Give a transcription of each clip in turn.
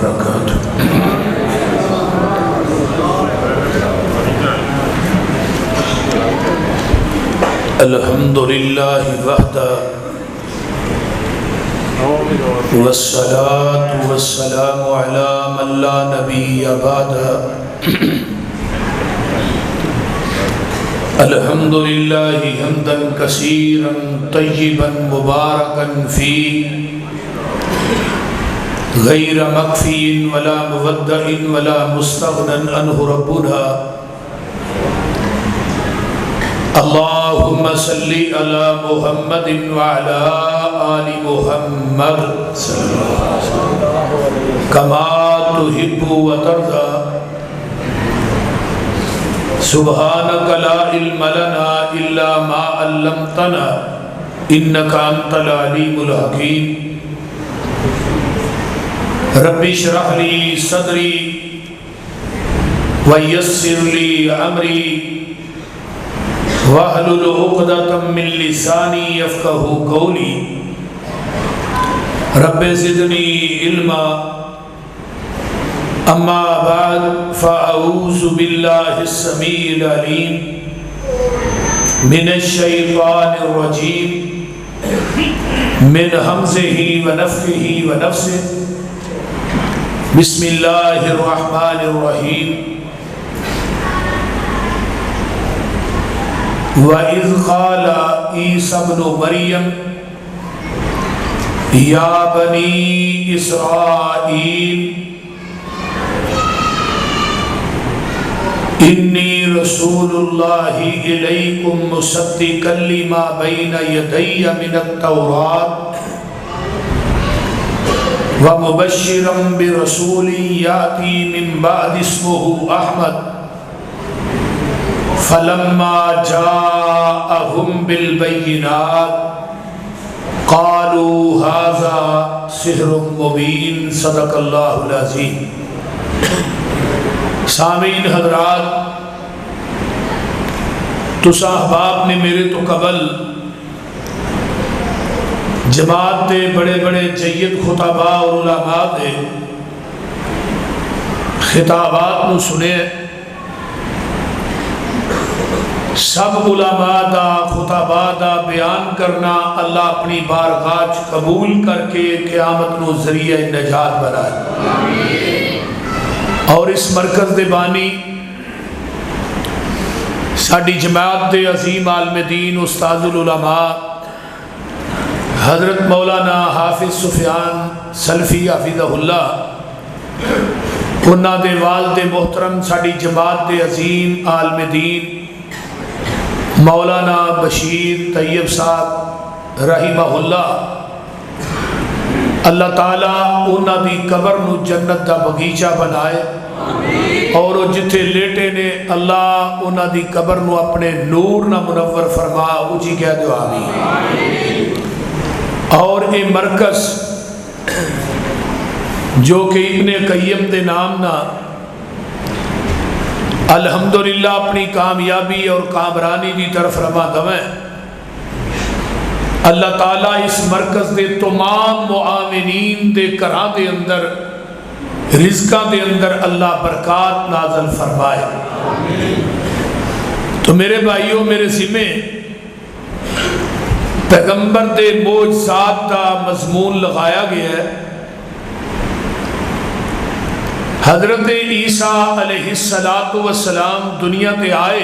وبرکاتہ۔ الحمدللہ وحدہ والصلاة والسلام علی من لا نبی بعدہ۔ الحمدللہ حمدا کثیرا طیبا مبارکا فیہ غیر مکفی ولا مودع ولا مستغنى عنہ ربنا۔ اللہم صلی علی محمد وعلی آل محمد کما تحب وترضى۔ سبحانک لا علم لنا الا ما علمتنا انک انت العلیم الحکیم۔ رب اشرح لی صدری ویسر لی امری واحلل عقدۃ من لسانی یفقہوا قولی۔ رب زدنی علما۔ اما بعد فاعوذ باللہ السمیع العلیم من الشیطان الرجیم من ہمزہ ونفخہ ونفثہ۔ بسم اللہ الرحمن الرحیم۔ وَإِذْ قَالَ عِيسَى ابْنُ مَرْيَمَ يَا بَنِي إِسْرَائِيلَ إِنِّي رَسُولُ اللَّهِ إِلَيْكُمْ مُصَدِّقًا لِمَا بَيْنَ يَدَيَّ مِنَ التَّوْرَاةِ وَمُبَشِّرًا بِرَسُولٍ يَأْتِي مِن بَعْدِي اسْمُهُ أَحْمَدُ۔ فلما جاءهم بالبينات قالوا هذا سحر مبين۔ صدق اللہ العظیم۔ سامعین حضرات، تسا احباب نے میرے تو قبل جماعت دے بڑے بڑے جید خطباء اور علماء دے خطابات نو سنے۔ سب علماء دا خطباء دا بیان کرنا اللہ اپنی بارگاہ قبول کر کے قیامت نو ذریعہ نجات بنائے۔ اور اس مرکز دے بانی ساڈی جماعت دے عظیم عالم دین استاد العلماء حضرت مولانا حافظ سفیان سلفی حفظہ اللہ، انہاں دے والد محترم ساڈی جماعت دے عظیم عالم دین مولانا بشیر طیب صاحب رحمہ اللہ، اللہ تعالیٰ انہاں دی قبر نو جنت دا بغیچہ بنائے، اور وہ جتھے لیٹے نے اللہ انہاں دی قبر نو اپنے نور نہ منور فرما۔ اجی کہہ دو آمین۔ اور اے مرکز جو کہ ابن قیم دے نام نہ الحمدللہ اپنی کامیابی اور کامرانی دی طرف رواں دویں، اللہ تعالیٰ اس مرکز دے تمام معاونین دے گھراں دے اندر رزقاں دے اندر اللہ برکات نازل فرمائے۔ تو میرے بھائیوں، میرے ذمے پیغمبر دے معجزات دا مضمون لگایا گیا ہے۔ حضرت عیسیٰ علیہ السلام دنیا تے آئے،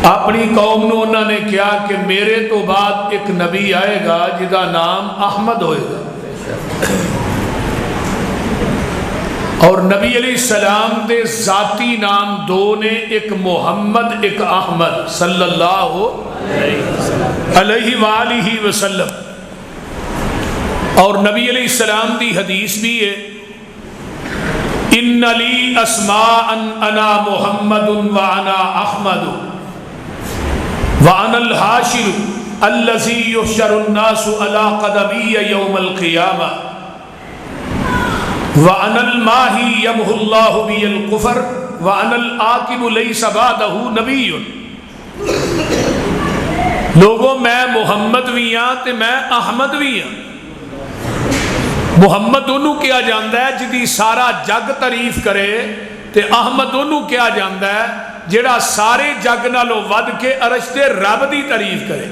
اپنی قوم نو انہوں نے کہا کہ میرے تو بعد ایک نبی آئے گا جدا نام احمد ہوئے گا، اور نبی علیہ السلام دے ذاتی نام دو نے، ایک محمد ایک احمد صلی اللہ علیہ وآلہ وسلم۔ اور نبی علیہ السلام دی حدیث بھی ہے، ان لی اسماء انا محمد وانا احمد وانا الحاشر الذی یحشر الناس علی قدمی یوم القیامہ وانا الماہی یمحو اللہ بی الکفر وانا العاقب لیس بعدہ نبی۔ لوگوں میں محمد بھی ہاں تے میں احمد بھی ہاں، محمد انہوں کیا جاندہ ہے جدی سارا جگ تعریف کرے، تے احمد انہوں کیا جاندہ ہے جڑا سارے جگ نالوں ود کے عرش دے رب دی تعریف کرے۔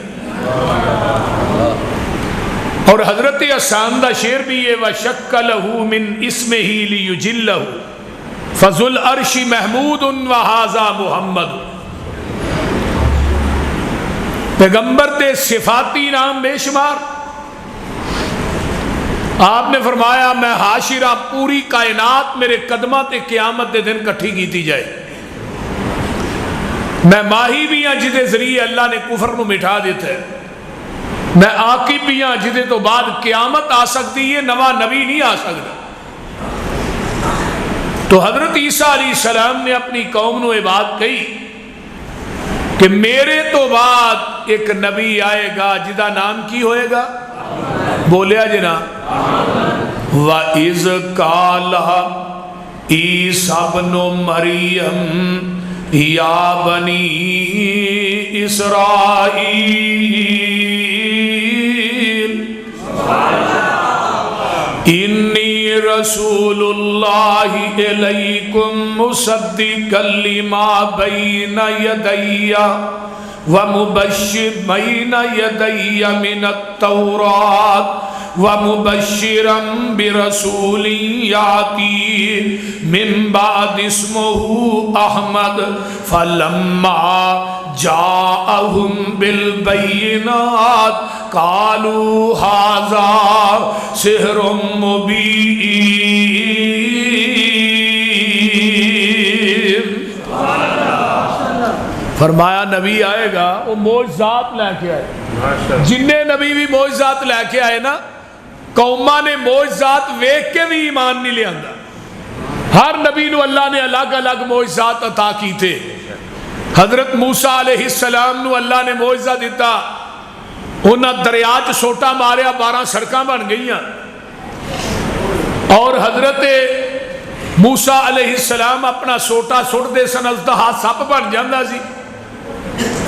اور حضرت حسان دا شعر بھی یہ وَشَكَّ لَهُ مِنْ اسمِهِ لِيُجِلَّهُ فَذُو الْعَرْشِ مَحْمُودٌ وَهَذَا مُحَمَّدٌ۔ پیغمبر دے صفاتی نام بے شمار، آپ نے فرمایا میں حاشرہ پوری کائنات میرے قدمہ تے قیامت دے دن کٹھی کیتی جائے، میں ماہی بھی ہاں جدے ذریعے اللہ نے کفر نو مٹھا دیتا ہے، میں عاقب بھی ہاں جدے تو بعد قیامت آ سکتی ہے، نواں نبی نہیں آ سکتا۔ تو حضرت عیسیٰ علیہ السلام نے اپنی قوم نو یہ بات کہی کہ میرے تو بعد ایک نبی آئے گا جدا نام کی ہوئے گا، بولیا جناب وَإِذْ قَالَ عِیسیٰ ابْنُ مَرْیَمَ یا بنی اسرائیل انی رسول اللہ الیکم مصدقا لما بین یدی ومبشر بین یدی من التوراۃ ومبشرا برسول یاتی من بعد اسمہ احمد فلما جاءہم بالبینات قالوا ھذا سحر مبین۔ فرمایا نبی آئے گا وہ معجزات لے کے آئے، جنہیں نبی بھی معجزات لے کے آئے نا، قومہ نے معجزات ویکھ کے بھی ایمان نہیں لے آندا۔ ہر نبی نو اللہ نے الگ الگ معجزات عطا کی تھے۔ حضرت موسیٰ علیہ السلام نو اللہ نے معجزہ دیتا، انہاں دریا چ سوٹا ماریا 12 سڑکاں بن گئیاں، اور حضرت موسیٰ علیہ السلام اپنا سوٹا سٹ دے سن ازدہا سپ بن جاندہ سی۔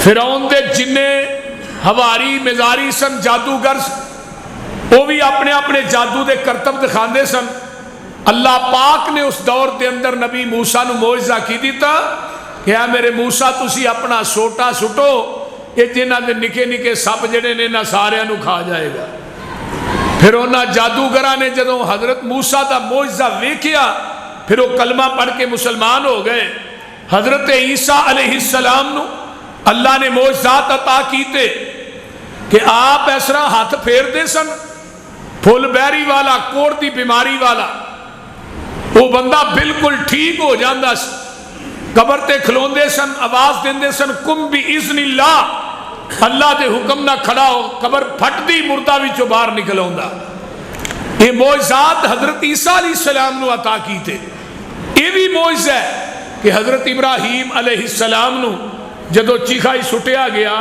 فرعون دے جنے ہواری مزاری سن جادوگر وہ بھی اپنے اپنے جادو دے کرتب دکھاندے سن۔ اللہ پاک نے اس دور دے اندر نبی موسیٰ نو معجزہ کی دیتا کہ اے میرے موسیٰ تسی اپنا سوٹا سٹو، یہ جنہ دے نکے نکے سپ جڑے نے نہ سارے نو کھا جائے گا۔ پھر انہاں جادوگراں نے جدوں حضرت موسیٰ دا معجزہ ویکھیا پھر وہ کلمہ پڑھ کے مسلمان ہو گئے۔ حضرت عیسیٰ علیہ السلام نو اللہ نے معجزات عطا کیتے کہ آپ اس طرح ہاتھ پھیر دے سن، پھول بیری والا کوڑ دی بیماری والا وہ بندہ بالکل ٹھیک ہو جاندہ سی، قبر تے کھلوندے سن، آواز دیندے سن کم بی اذن اللہ، اللہ دے حکم نہ کھڑا ہو، قبر پھٹ دی مردہ وچوں باہر نکلوندا۔ یہ معجزات حضرت عیسیٰ علیہ السلام نو عطا کیتے۔ یہ بھی معجزہ ہے کہ حضرت ابراہیم علیہ السلام نو جدو چیخائی سٹیا گیا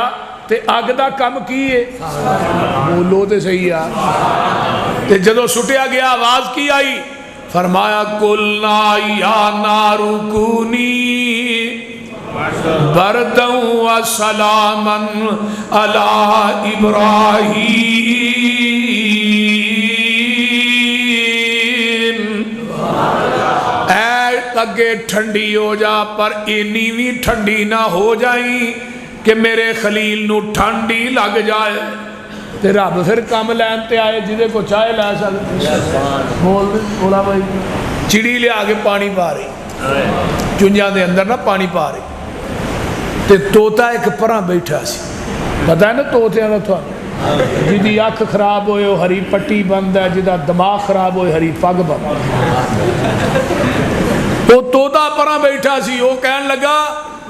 تے آگ دا کم کیے، بولو تے صحیح تے جدو سٹیا گیا آواز کی آئی، فرمایا قُلْنَا يَا نَارُ كُونِي بَرْدًا وَسَلَامًا عَلَىٰ إِبْرَاهِيمَ۔ اگے ٹھنڈی ہو جا پر اینی بھی ٹھنڈی نہ ہو جائیں کہ میرے خلیل نو ٹھنڈی لگ جائے۔ تے رب پھر کم لین تے آئے جدے کو چاہے لے سکتے، بولا بھائی چڑی لے آگے پانی پا رہی، چنجاں دے اندر نہ پانی پا رہی، تے توتا ایک پرہ بیٹھا سی، پتہ ہے نا توتے ہیں تو جدی آنکھ خراب ہوئے ہو ہری پٹی بند ہے، جدہ دماغ خراب ہوئے ہری پگ بند ہے۔ وہ توتا پرہ بیٹھا سی، وہ کہن لگا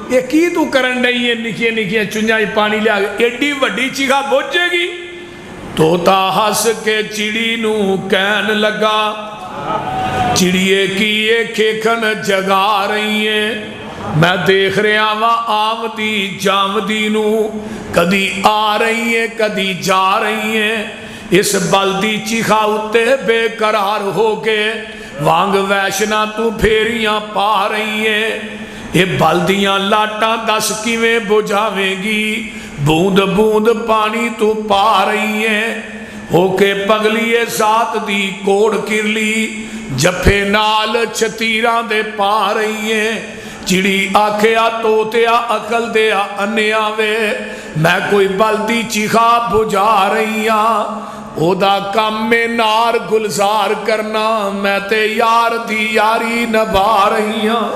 یہ کی تو کرن نہیں ہے، نکیے نکیے چنجاں پانی لے آگے ایڈی وڈی چیخا بوجھے گی۔ توتا ہس کے چڑی نو کہن لگا چڑیے کی یہ کھیکھن جگا رہی ہیں، میں دیکھ رہا وا آمدی جامدی نو کدی آ رہی ہیں کدی جا رہی ہیں، اس بلدی چیخا اتے بے قرار ہو کے وانگ ویشنا تو پھیریاں پا رہی ہیں، یہ بلدیاں لاٹاں دس کیویں بجھاویں گی، بوند بوند پانی تو پا رہی ہیں، ہو کے پگلیے ذات دی کوڑ کرلی جفے نال چھتیراں دے پا رہی ہیں چڑی آکھیا توتیا عقل دیا انیا وے میں کوئی بلدی چیخا بجا رہی ہاں او دا کم میں نار گلزار کرنا میں تے یار دی یاری نبھا رہی ہاں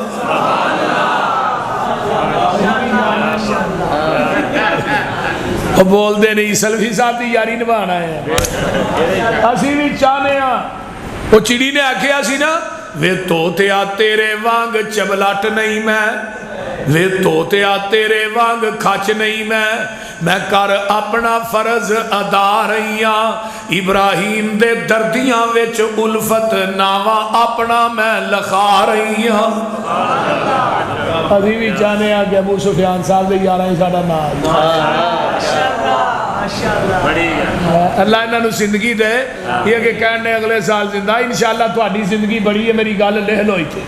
بول دے نہیں سلفی صاحب دی یاری نبھانا ہے اسی بھی چاہنے ہاں وہ چڑی نے آکھیا سی نا وے توتیا تیرے وانگ چبلٹ نہیں وے توتیا تیرے وانگ کھچ نہیں میں کر اپنا فرض ادا رہی ہاں ابراہیم دے دردیاں وچ الفت ناوا اپنا میں لکھا رہی ہاں ابھی بھی چاہنے ہاں کہ ابو سفیان صاحب دے یاراں ہی ساڈا نام اللہ انہوں زندگی دے یہ کہ کہنے اگلے سال زندہ انشاءاللہ تھوڑی زندگی بڑی ہے میری گل لکھ لو تھے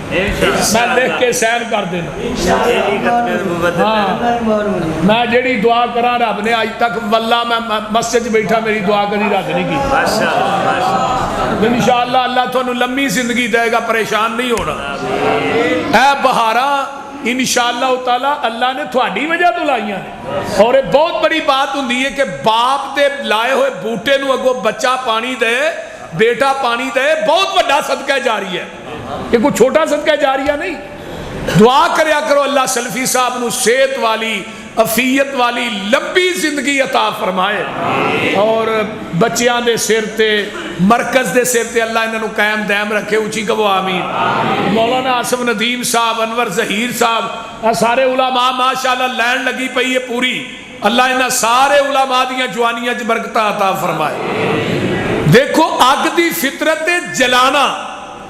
میں لکھ کے سین کر دینا میں جیڑی دعا کرا رب نے آج تک واللہ میں مسجد بیٹھا میری دعا کری رب نہیں کی انشاءاللہ اللہ تھوڑا لمبی زندگی دے گا پریشان نہیں ہونا اے بہارا انشاءاللہ تعالی اللہ نے تھوڑی وجہ تو لائیاں اور ایک بہت بڑی بات ہوندی ہے کہ باپ دے لائے ہوئے بوٹے نو اگو بچہ پانی دے بیٹا پانی دے بہت بڑا صدقہ جاری ہے یہ کوئی چھوٹا صدقہ جاری ہے نہیں دعا کریا کرو اللہ سلفی صاحب نو صحت والی عافیت والی لمبی زندگی عطا فرمائے اور بچیاں دے سر تے مرکز دے سر تے اللہ انہوں قائم دائم رکھے اونچی کہو آمین مولانا آصف ندیم صاحب انور ظہیر صاحب سارے علماء ماشاءاللہ لین لگی پئی ہے پوری اللہ انہاں سارے علماء دیاں جوانیاں چ برکتاں عطا فرمائے دیکھو اگ دی فطرت جلانا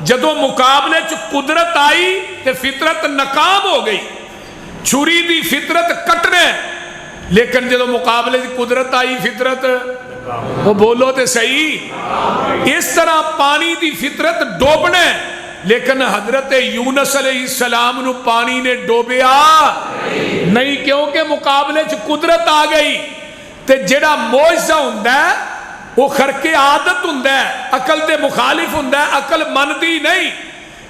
جدو مقابلے چ قدرت آئی تے فطرت ناکام ہو گئی چھری دی فطرت کٹنے لیکن جدو مقابلے دی قدرت آئی فطرت وہ بولو تے صحیح اس طرح پانی دی فطرت ڈوبنے لیکن حضرت یونس علیہ السلام نو پانی نے ڈوبیا نہیں کیونکہ مقابلے چ قدرت آ گئی تے جڑا معجزہ ہوندا ہے وہ خرق عادت ہوندا ہے عقل دے مخالف ہوندا ہے عقل مندی نہیں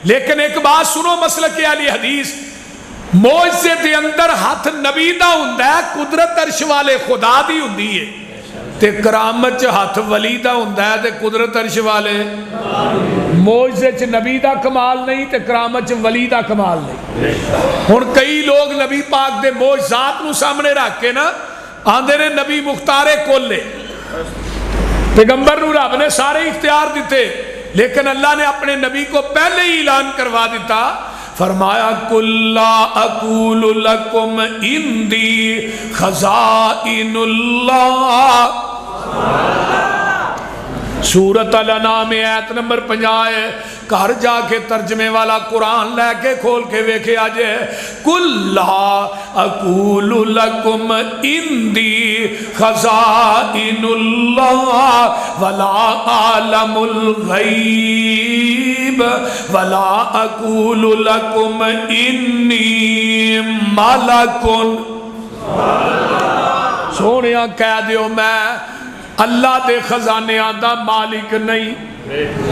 لیکن ایک بات سنو مسلک اہل حدیث معجزے دے اندر ہاتھ نبی دا ہوندا ہے قدرت عرش والے خدا دی ہوندی ہے تے کرامت چ ہاتھ ولی دا ہوندا ہے تے قدرت عرش والے معجزے چ نبی دا کمال نہیں تے کرامت چ ولی دا کمال نہیں ہن کئی لوگ نبی پاک دے معجزات نو سامنے رکھ کے نا آندے نے نبی مختار کل ہے پیغمبر نو رب نے سارے اختیار دیتے لیکن اللہ نے اپنے نبی کو پہلے ہی اعلان کروا دیتا فرمایا کل لا اقول لکم اندی خزائن اللہ سورۃ الانعام میں آیت نمبر 50 ہے گھر جا کے ترجمے والا قرآن لے کے کھول کے ویکھے آجے کل لا اقول لکم اندی خزائن اللہ ولا عالم الغیب ولا اقول لکم انی ملک سونیاں کہہ دیو میں اللہ دے خزانے آندہ مالک نہیں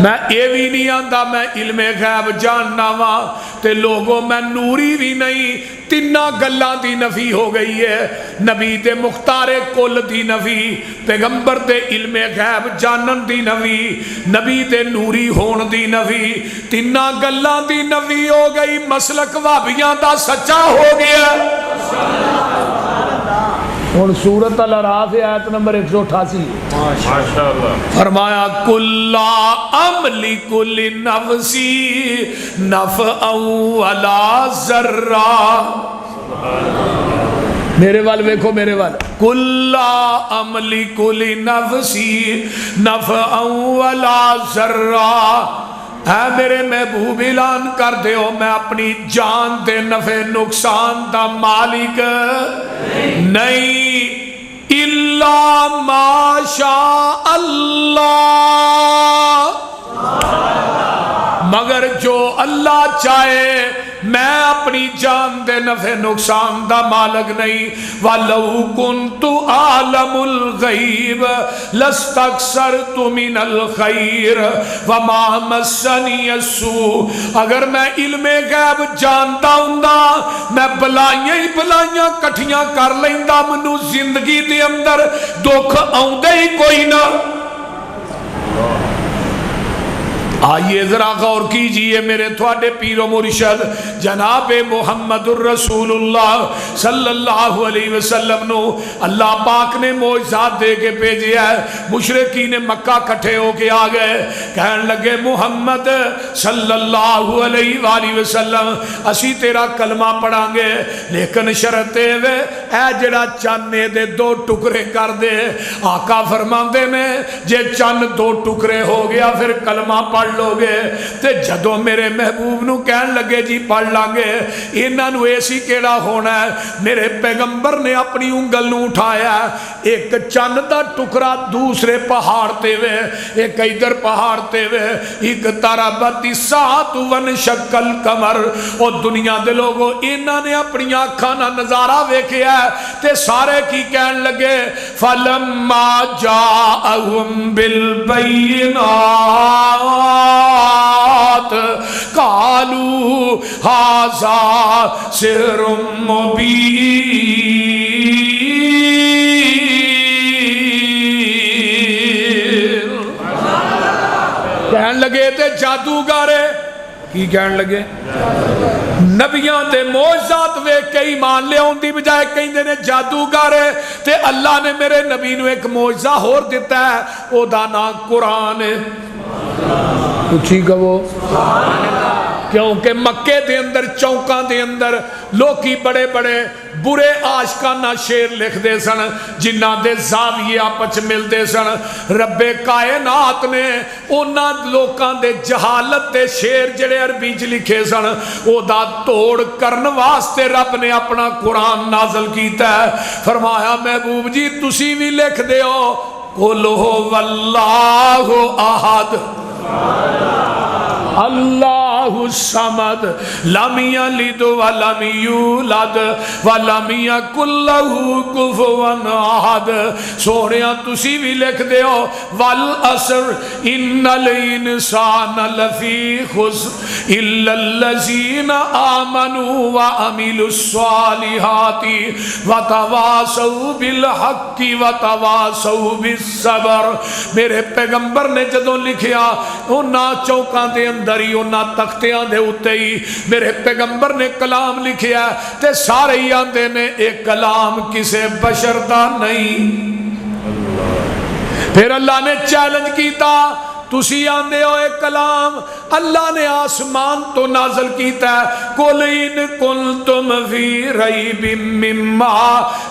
میں اے بھی نہیں آندہ میں علم غیب جاننا وا تے لوگوں میں نوری بھی نہیں تینہ گلاں دی نفی ہو گئی ہے نبی دے مختار کل دی نفی پیغمبر دے علم غیب جانن دی نفی نبی دے نوری ہون دی نفی تینہ گلاں دی نفی ہو گئی مسلک وابیاں دا سچا ہو گیا اور سورۃ الاعراف آیت نمبر 188 فرمایا کل املک لنفسی نفعا ولا ضرا میرے وال ویکھو میرے وال کل املک لنفسی نفعا ولا ضرا اے میرے محبوب اعلان کر دیو میں اپنی جان دے نفع نقصان دا مالک نہیں الا ما شاء اللہ مگر جو اللہ چاہے میں اپنی جان دے نفع نقصان دا مالک نہیں. وَلَوْ كُنْتُ عَالَمُ الْغَيْبِ لَاسْتَكْثَرْتُ مِنَ الْخَيْرِ وَمَا مَسَّنِيَ السُّوءُ. اگر میں علم غیب جانتا ہوں میں بلائیاں ہی بلائیاں کٹھیاں کر لیندا, منو زندگی دے اندر دکھ آؤندے ہی کوئی نہ. آئیے ذرا غور کیجئے میرے تھوڑے پیر و مرشد جناب محمد الرسول اللہ صلی اللہ علیہ وسلم نو اللہ پاک نے معجزات دے کے بھیجے ہے. مشرکین مکہ کٹھے ہو کے آ گئے, کہنے لگے محمد صلی اللہ علیہ وآلہ وسلم اسی تیرا کلمہ پڑھاں گے, لیکن شرطے وے اے جڑا چانے دے 2 ٹکرے کر دے. آقا فرماندے نے جے چند 2 ٹکرے ہو گیا پھر کلمہ پڑھ لو گے. تے جدو میرے محبوب نو کہن لگے جی پڑھ لانگے, انہاں نو ایسی کیڑا ہونا ہے. میرے پیغمبر نے اپنی انگل نو اٹھایا, ایک چند دا ٹکرا دوسرے پہاڑ تے وے, ایک ادھر پہاڑ تے وے, ایک تربت الساعۃ وانشق القمر. او دنیا دے لوگوں انہاں نے اپنی آنکھاں نال نظارہ ویکھیا تے سارے کی کہن لگے فلما جاءہم بالبینات قالوا هذا سحر مبین. کہن لگے تے جادوگر کی کہن لگے نبیاں تے معجزات ویکھ کے ایمان لے آن دی بجائے کہندے نے جادوگر. تے اللہ نے میرے نبی نو ایک معجزہ ہور دیتا ہے, او دا نام قرآن ہے. اچھی کہو کیونکہ مکے دے اندر چوکاں دے اندر لوکی بڑے بڑے برے عاشقانہ شعر لکھ دے سن جنہاں دے زاویے آپس مل دے سن. رب کائنات نے اونا لوکاں دے جہالت دے شعر جڑے عربی چ لکھے سن او دا توڑ کرن واسطے رب نے اپنا قرآن نازل کیتا ہے. فرمایا محبوب جی تسی بھی لکھ دیو قل هو اللہ احد اللہ الصمد لم یلد ولم یولد ولم یکن لہ کفوا احد. سونیا تسی بھی لکھ دیو والعصر ان الانسان لفی خسر الا الذین آمنوا وعملوا الصالحات وتواصوا بالحق وتواصوا بالصبر. میرے پیغمبر نے جدوں لکھیا اونا چوکاں دے اندر ہی اونا تختیاں دے اتے ہی میرے پیغمبر نے کلام لکھیا تے سارے ہی آندے نے ایک کلام کسے بشر دا نہیں. پھر اللہ نے چیلنج کیتا تسی آندے ہو ایک کلام اللہ نے آسمان تو نازل کیتا ہے قل ان کنتم فی ریب مما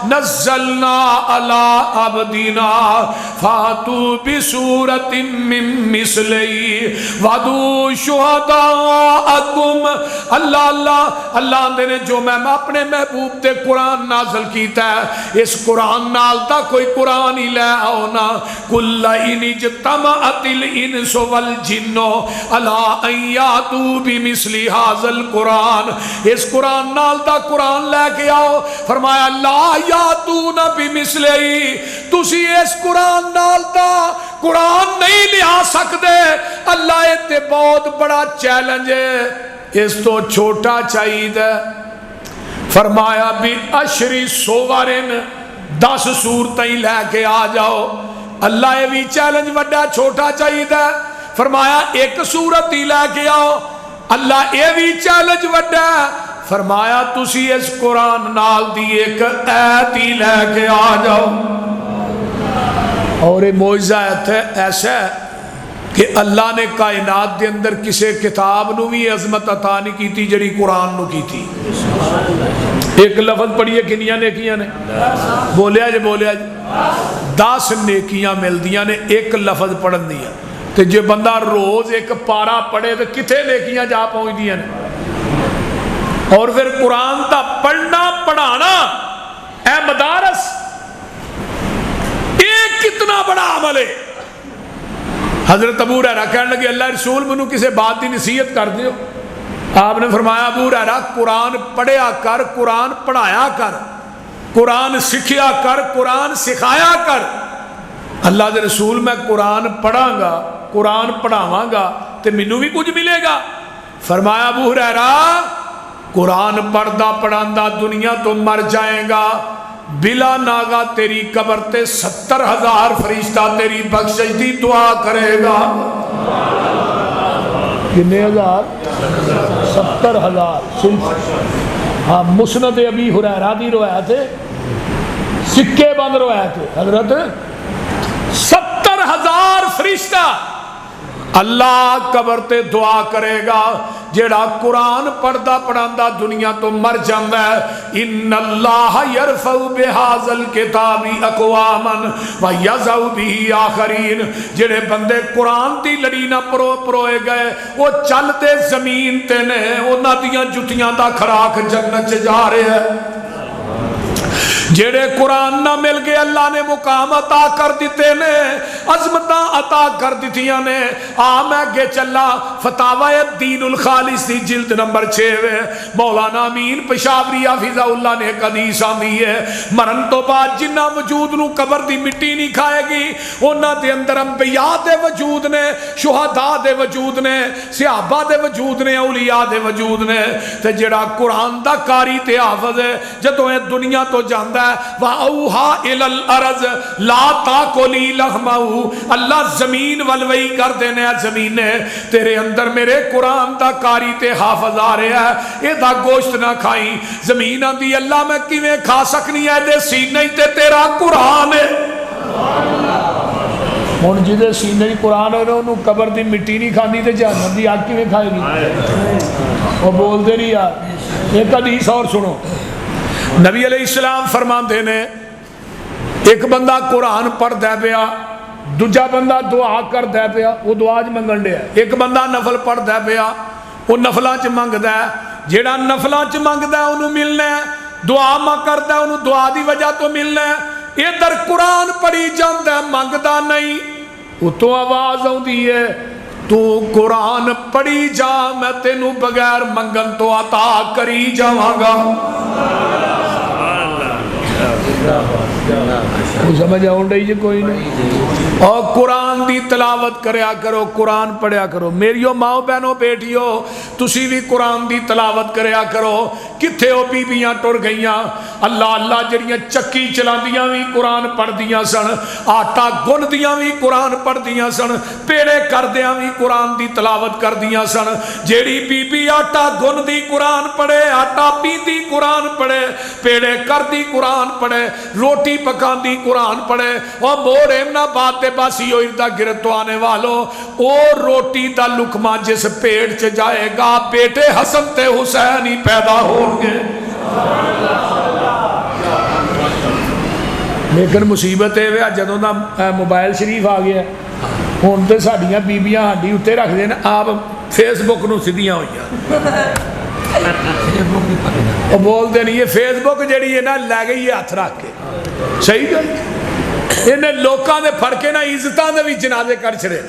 نزلنا علی عبدنا فاتوا بسورۃ من مثلہ وادعوا شہداءکم. اللہ اندے نے جو میں اپنے محبوب تے قرآن نازل کیتا ہے اس قرآن نال تا کوئی قرآن ہی لے آؤ نا. کل ان اجتمعت الانس والجن علی ان یاتوا بمثل ھذا القرآن. اس قرآن نال دا قرآن لے کے آؤ. فرمایا لا یاتون بمثلہ, تسی اس قرآن نال دا قرآن نہیں لیا سکتے. اللہ تے بہت بڑا چیلنج ہے, اس تو چھوٹا چاہیے. فرمایا بھی اشری سورن 10 سورتیں لے کے آ جاؤ. اللہ یہ بھی چیلنج وڈا چھوٹا چاہیے. فرمایا ایک سورت ہی لے کے آؤ. اللہ یہ بھی چیلنج وڈا. فرمایا تسی اس قرآن نال دی ایک آیت ہی لے کے آ جاؤ. اور یہ معجزہ ایسا ہے کہ اللہ نے کائنات دے اندر کسے کتاب نو بھی عظمت عطا نہیں کی تھی جڑی قرآن نو کی تھی. ایک لفظ پڑھیے کنیاں نیکیاں نے بولیا جی 10 نیکیاں مل دیاں نے ایک لفظ پڑھن دیا. تے جو بندہ روز ایک پارا پڑھے تو کتنے نیکیاں جا پہنچ دیاں نے. اور پھر قرآن تا پڑھنا پڑھانا اے مدارس ایک کتنا بڑا عمل ہے. حضرت ابو ہریرہ کہنے لگے اللہ رسول منو کسے بات دی نصیحت کر دیو. آپ نے فرمایا ابو ہریرہ قرآن پڑھیا کر، قرآن پڑھایا کر، قرآن سکھیا کر، قرآن سکھایا کر۔ اللہ دے رسول میں قرآن پڑھاں گا، قرآن پڑھاواں گا تے مینوں بھی کچھ ملے گا؟ فرمایا ابو ہریرہ قرآن پڑھدا پڑھاندا دنیا تو مر جائے گا، بلا ناگا تیری قبر تے 70,000 فرشتہ تیری بخشش دی دعا کرے گا۔ کتنے ہزار؟ 70,000۔ ہاں مسند ابی ہریرہ دی روایت ہے، سکے بند روایت ہے حضرت، 70,000 فرشتہ اللہ قبر تے دعا کرے گا جیڑا قرآن پڑھدا پڑھاندا دنیا تو مر جاندا ہے۔ ان اللہ یرفع بہذا الکتاب اقواما ویضع بہ آخرین، جڑے بندے قرآن دی لڑی نہ پروئے گئے وہ چلتے زمین تے نے، انہاں دیاں جتیاں دا کھراک جنت چ جا رہے ہیں۔ جڑے قرآن نہ مل گئے اللہ نے مقام عطا کر دیتے نے، عظمتاں عطا کر دیتیاں نے۔ میں اگے چلا فتاوی الدین الخالص دی جلد نمبر 6 مولانا امین پشاوری حفظہ اللہ نے ایک حدیث آندی ہے، مرن تو بعد جنہ وجود نو قبر دی مٹی نہیں کھائے گی، انہاں دے اندر انبیاء دے وجود نے، شہداء دے وجود نے، صحابہ دے وجود نے، اولیاء دے وجود نے۔ تے جڑا قرآن دا قاری تے حافظ ہے جدوں اے دنیا تو جاندا وَأَوْحَا إِلَى الْأَرْضِ لَا تَأْكُلِي لَحْمَهُ، اللہ زمین ولوئی کر دینے زمینے تیرے اندر میرے قرآن دا قاری تے حافظ آ رہا ہے، اے دا گوشت نہ کھائیں۔ زمین آندی اللہ میں کیویں کھا سکنی ہے، دے سینے تے تیرا قرآن ہے۔ ہن جدے سینے قرآن ہوئے انہوں قبر دی مٹی نہیں کھاندی تے جہنم دی آگ کیویں کھائے گی؟ وہ بول دے نہیں یار۔ ایک حدیث اور سنو، نبی علیہ السلام فرماندے نے ایک بندہ قرآن پڑھ دے پیا، دوجا بندہ دعا کر دے پیا، وہ دعا چ منگن دیا۔ ایک بندہ نفل پڑھ دے پیا، وہ نفلاں چ منگدا ہے، جیڑا نفلاں چ منگدا ہے انہوں ملنا ہے، دعا ماں کردا ہے انہوں دعا دی وجہ تو ملنا ہے۔ ادھر قرآن پڑھی جاندا ہے منگدا نہیں، اتوں آواز آندی ہے تو قرآن پڑھی جا میں تینوں بغیر منگن تو عطا کری جاواں گا۔ سمجھ آؤں رہی جی کوئی نہیں؟ اور قرآن دی تلاوت کریا کرو، قرآن پڑھیا کرو۔ میریو ماں بہنوں بیٹیو تسی بھی قرآن دی تلاوت کریا کرو۔ کتھے ہو بیبیاں ٹر گئیاں، اللہ اللہ جڑیاں چکی چلاندیاں بھی قرآن پڑھ دیاں سن، آٹا گن دیاں بھی قرآن پڑھ دیاں سن، پیڑے کر دیاں بھی قرآن دی تلاوت کر دیاں سن۔ جیڑی بی بی آٹا گن دی قرآن پڑھے، آٹا پیندی قرآن پڑھے، پیڑے کر دی قرآن پڑھے، روٹی پکان دی قرآن پڑھے، اور موڑ امنا بات باسی ہو اردہ گرد تو آنے والوں، او روٹی دا لکمہ جس پیڑ چ جائے گا بیٹے حسن تے حسین ہی پیدا ہوں گے۔ لیکن مصیبت ہے جدوں دا موبائل شریف آ گیا ہن تے ساڈیاں بیبیاں ہاڈی اوتے رکھ دین آپ فیس بک نو سیدھیاں ہوئیاں، وہ بولتے نہیں، یہ فیس بک جڑی ہے نا لے گئی ہے ہاتھ رکھ کے۔ صحیح گل، انہیں لوکاں دے پھڑکے نا عزتاں دے بھی جنازے کر چھڑے۔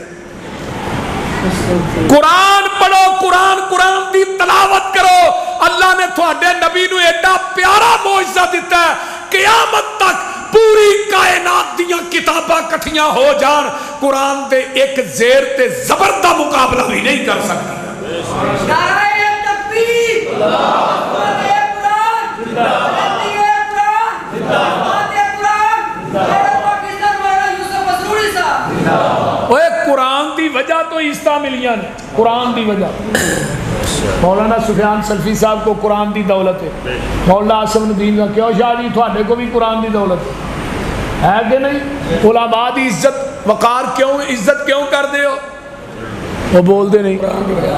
قرآن پڑھو، قرآن دی تلاوت کرو۔ اللہ نے تھوڑے نبی نو ایڈا پیارا معجزہ دیتا ہے، قیامت تک پوری کائنات دیاں کتاباں کٹھیاں ہو جان، قرآن دے ایک زیر تے زبر دا مقابلہ بھی نہیں کر سکتی۔ قرآن دی وجہ تو عزتہ ملیاں نے، قرآن دی وجہ۔ مولانا سفیان سلفی صاحب کو قرآن دی دولت ہے، مولانا عاصم الدین کا کیوں شاہ جی تھوڑے کو بھی قرآن دی دولت ہے کہ نہیں؟ علماء دی عزت وقار کیوں، عزت کیوں کر دے ہو؟ وہ بول دے نہیں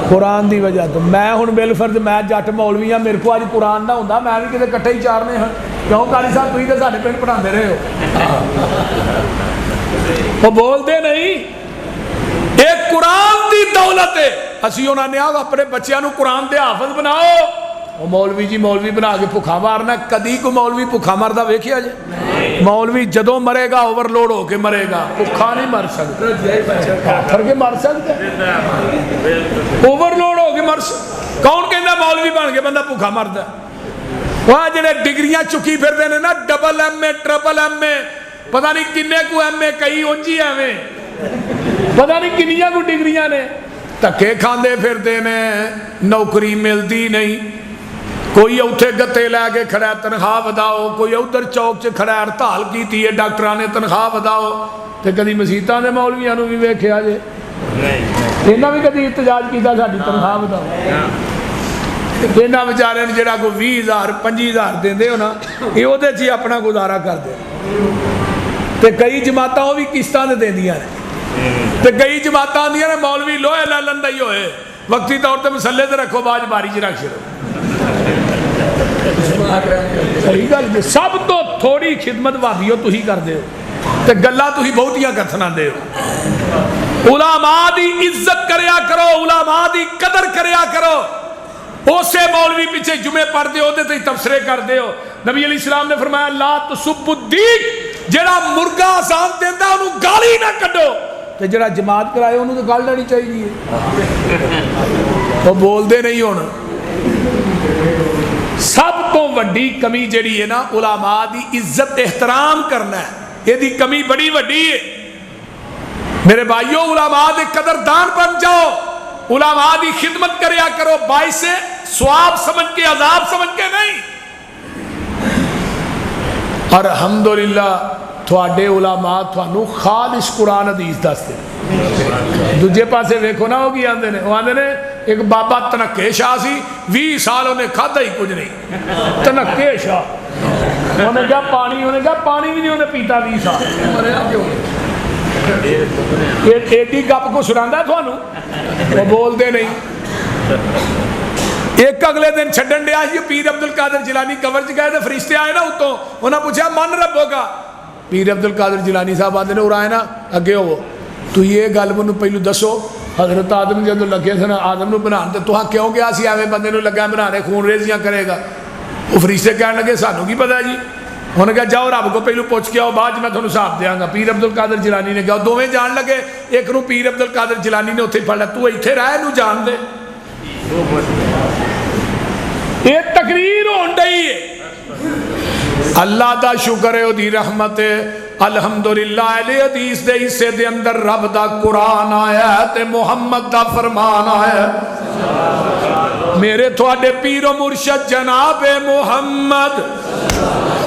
قرآن دی وجہ تو۔ میں ہن بالفرض میں جٹ مولوی ہاں، میرے کو اج قرآن نہ ہوندا میں بھی کتے کٹھے ہی چارنے ہاں، کیوں قاری صاحب تسی تے ساڈے پنڈ پڑھاندے رہے ہو۔ وہ بول دے نہیں، ایک قرآن دی دولت ہے۔ اسی انہاں نے اپنے بچیاں نو قرآن دے حافظ بناؤ، وہ مولوی جی مولوی بنا کے بھکھا مارنا۔ کدی کو مولوی بھکھا مردا ویکھیا جے؟ مولوی جدوں مرے گا اوور لوڈ ہو کے مرے گا، بھکھا نہیں مر سکتا، پتھر کے مر سکتا، اوور لوڈ ہو کے مر کورس کون کہندا مولوی بن کے بندہ بھوکا مردا وہ جڑے ڈگریاں چکی پھردے نے نا ڈبل ایم اے ٹرپل ایم اے پتہ نہیں کنے کو ایم اے کئی اونجی ایویں پتہ نہیں کنیاں کو ڈگریاں نے دھکے کھاندے پھردے نے نوکری ملتی نہیں کوئی اوتھے گتے لے کے کھڑا تنخواہ وداؤ کوئی ادھر چوک چ کھڑا ہڑتال کیتی ہے ڈاکٹراں نے تنخواہ وداؤ تے کدی مسیتاں دے مولویاں نوں بھی ویکھیا جے انہاں بھی کدی احتجاج کیتا ساڈی تنخواہ وداؤ انہاں بیچارے جڑا کوئی 20,000 25,000 دیندے ہو نا یہ اودے چ اپنا گزارا کردے تے کئی جماعتاں وہ بھی قسطاں تے دیندیاں نے تے کئی جماعتاں آندیاں نے مولوی لوہے لے لندا ہی ہوئے وقتی طور تے مسلے تے رکھو باج باری چ رکھ چھڑو صحیح گل سب تو تھوڑی خدمت وابیو تھی کردے ہو تے گلاں تھی بہتیاں کر سناندے ہو علماء دی عزت کریا کرو علماء دی قدر کریا کرو اسے مولوی پیچھے جمعے پڑھ دے ہو دے تے تبصرے کر دے ہو نبی علیہ السلام نے فرمایا لا تسب الدیق جڑا مرغا آزان دیندا انہوں گالی نہ کڈو تے جڑا جماعت کرائے انہوں تو گال لڑی چاہیے وہ بول دے نہیں ہونا سب تو وڈی کمی جڑی ہے نا علماء دی عزت احترام کرنا ہے یہ دی کمی بڑی وڈی ہے میرے بھائیو علماء دے قدردان بن جاؤ علماء دی خدمت کریا کرو باعث ثواب سمجھ کے عذاب سمجھ کے نہیں اور الحمدللہ تھوڑے علماء تھوانو خالص قرآن حدیث دستے دوجے پاسے ویکھو نا ہوگی آندے نے وہ آندے نے ایک بابا تنکے شاہ سی 20 سال انہیں کھادا ہی کچھ نہیں تنکے شاہ انہیں کہا پانی بھی نہیں انہیں پیتا 20 سال ایڈی گپ کو سناندا تھوانو وہ بول دے نہیں ایک اگلے دن چھڈن دیا یہ پیر عبدالقادر جیلانی قبر چ گئے تھے فرشتے آئے نا اتوں انہاں پوچھا من رب ہوگا پیر عبدالقادر جیلانی صاحب آدھے نے اور آئے نا اگے ہو تو یہ گل منو پہلو دسو حضرت آدم جدو لگے تھے نا آدم نو بنان تے تو کیوں گیا سی ایویں بندے نو لگا بنانے خون ریزیاں کرے گا وہ فرشتے کہنے لگے سانو کی پتہ جی انہوں نے کہا جاؤ رب کو پہلو پوچھ کے آؤ بعد میں تھانوں حساب دیاں گا پیر عبدالقادر جیلانی نے کہا دوویں جان لگے ایک نو پیر عبدالقادر جیلانی نے اتھے پڑھ لیا تو ایتھے رہے نو جان دے یہ تقریر ہون ڈئی ہے اللہ دا شکر ہے دی رحمت ہے الحمدللہ علیہ حدیث دے حصے دے اندر رب دا قرآن آیا ہے تے محمد دا فرمان آیا ہے میرے تھوڑے پیر و مرشد جناب محمد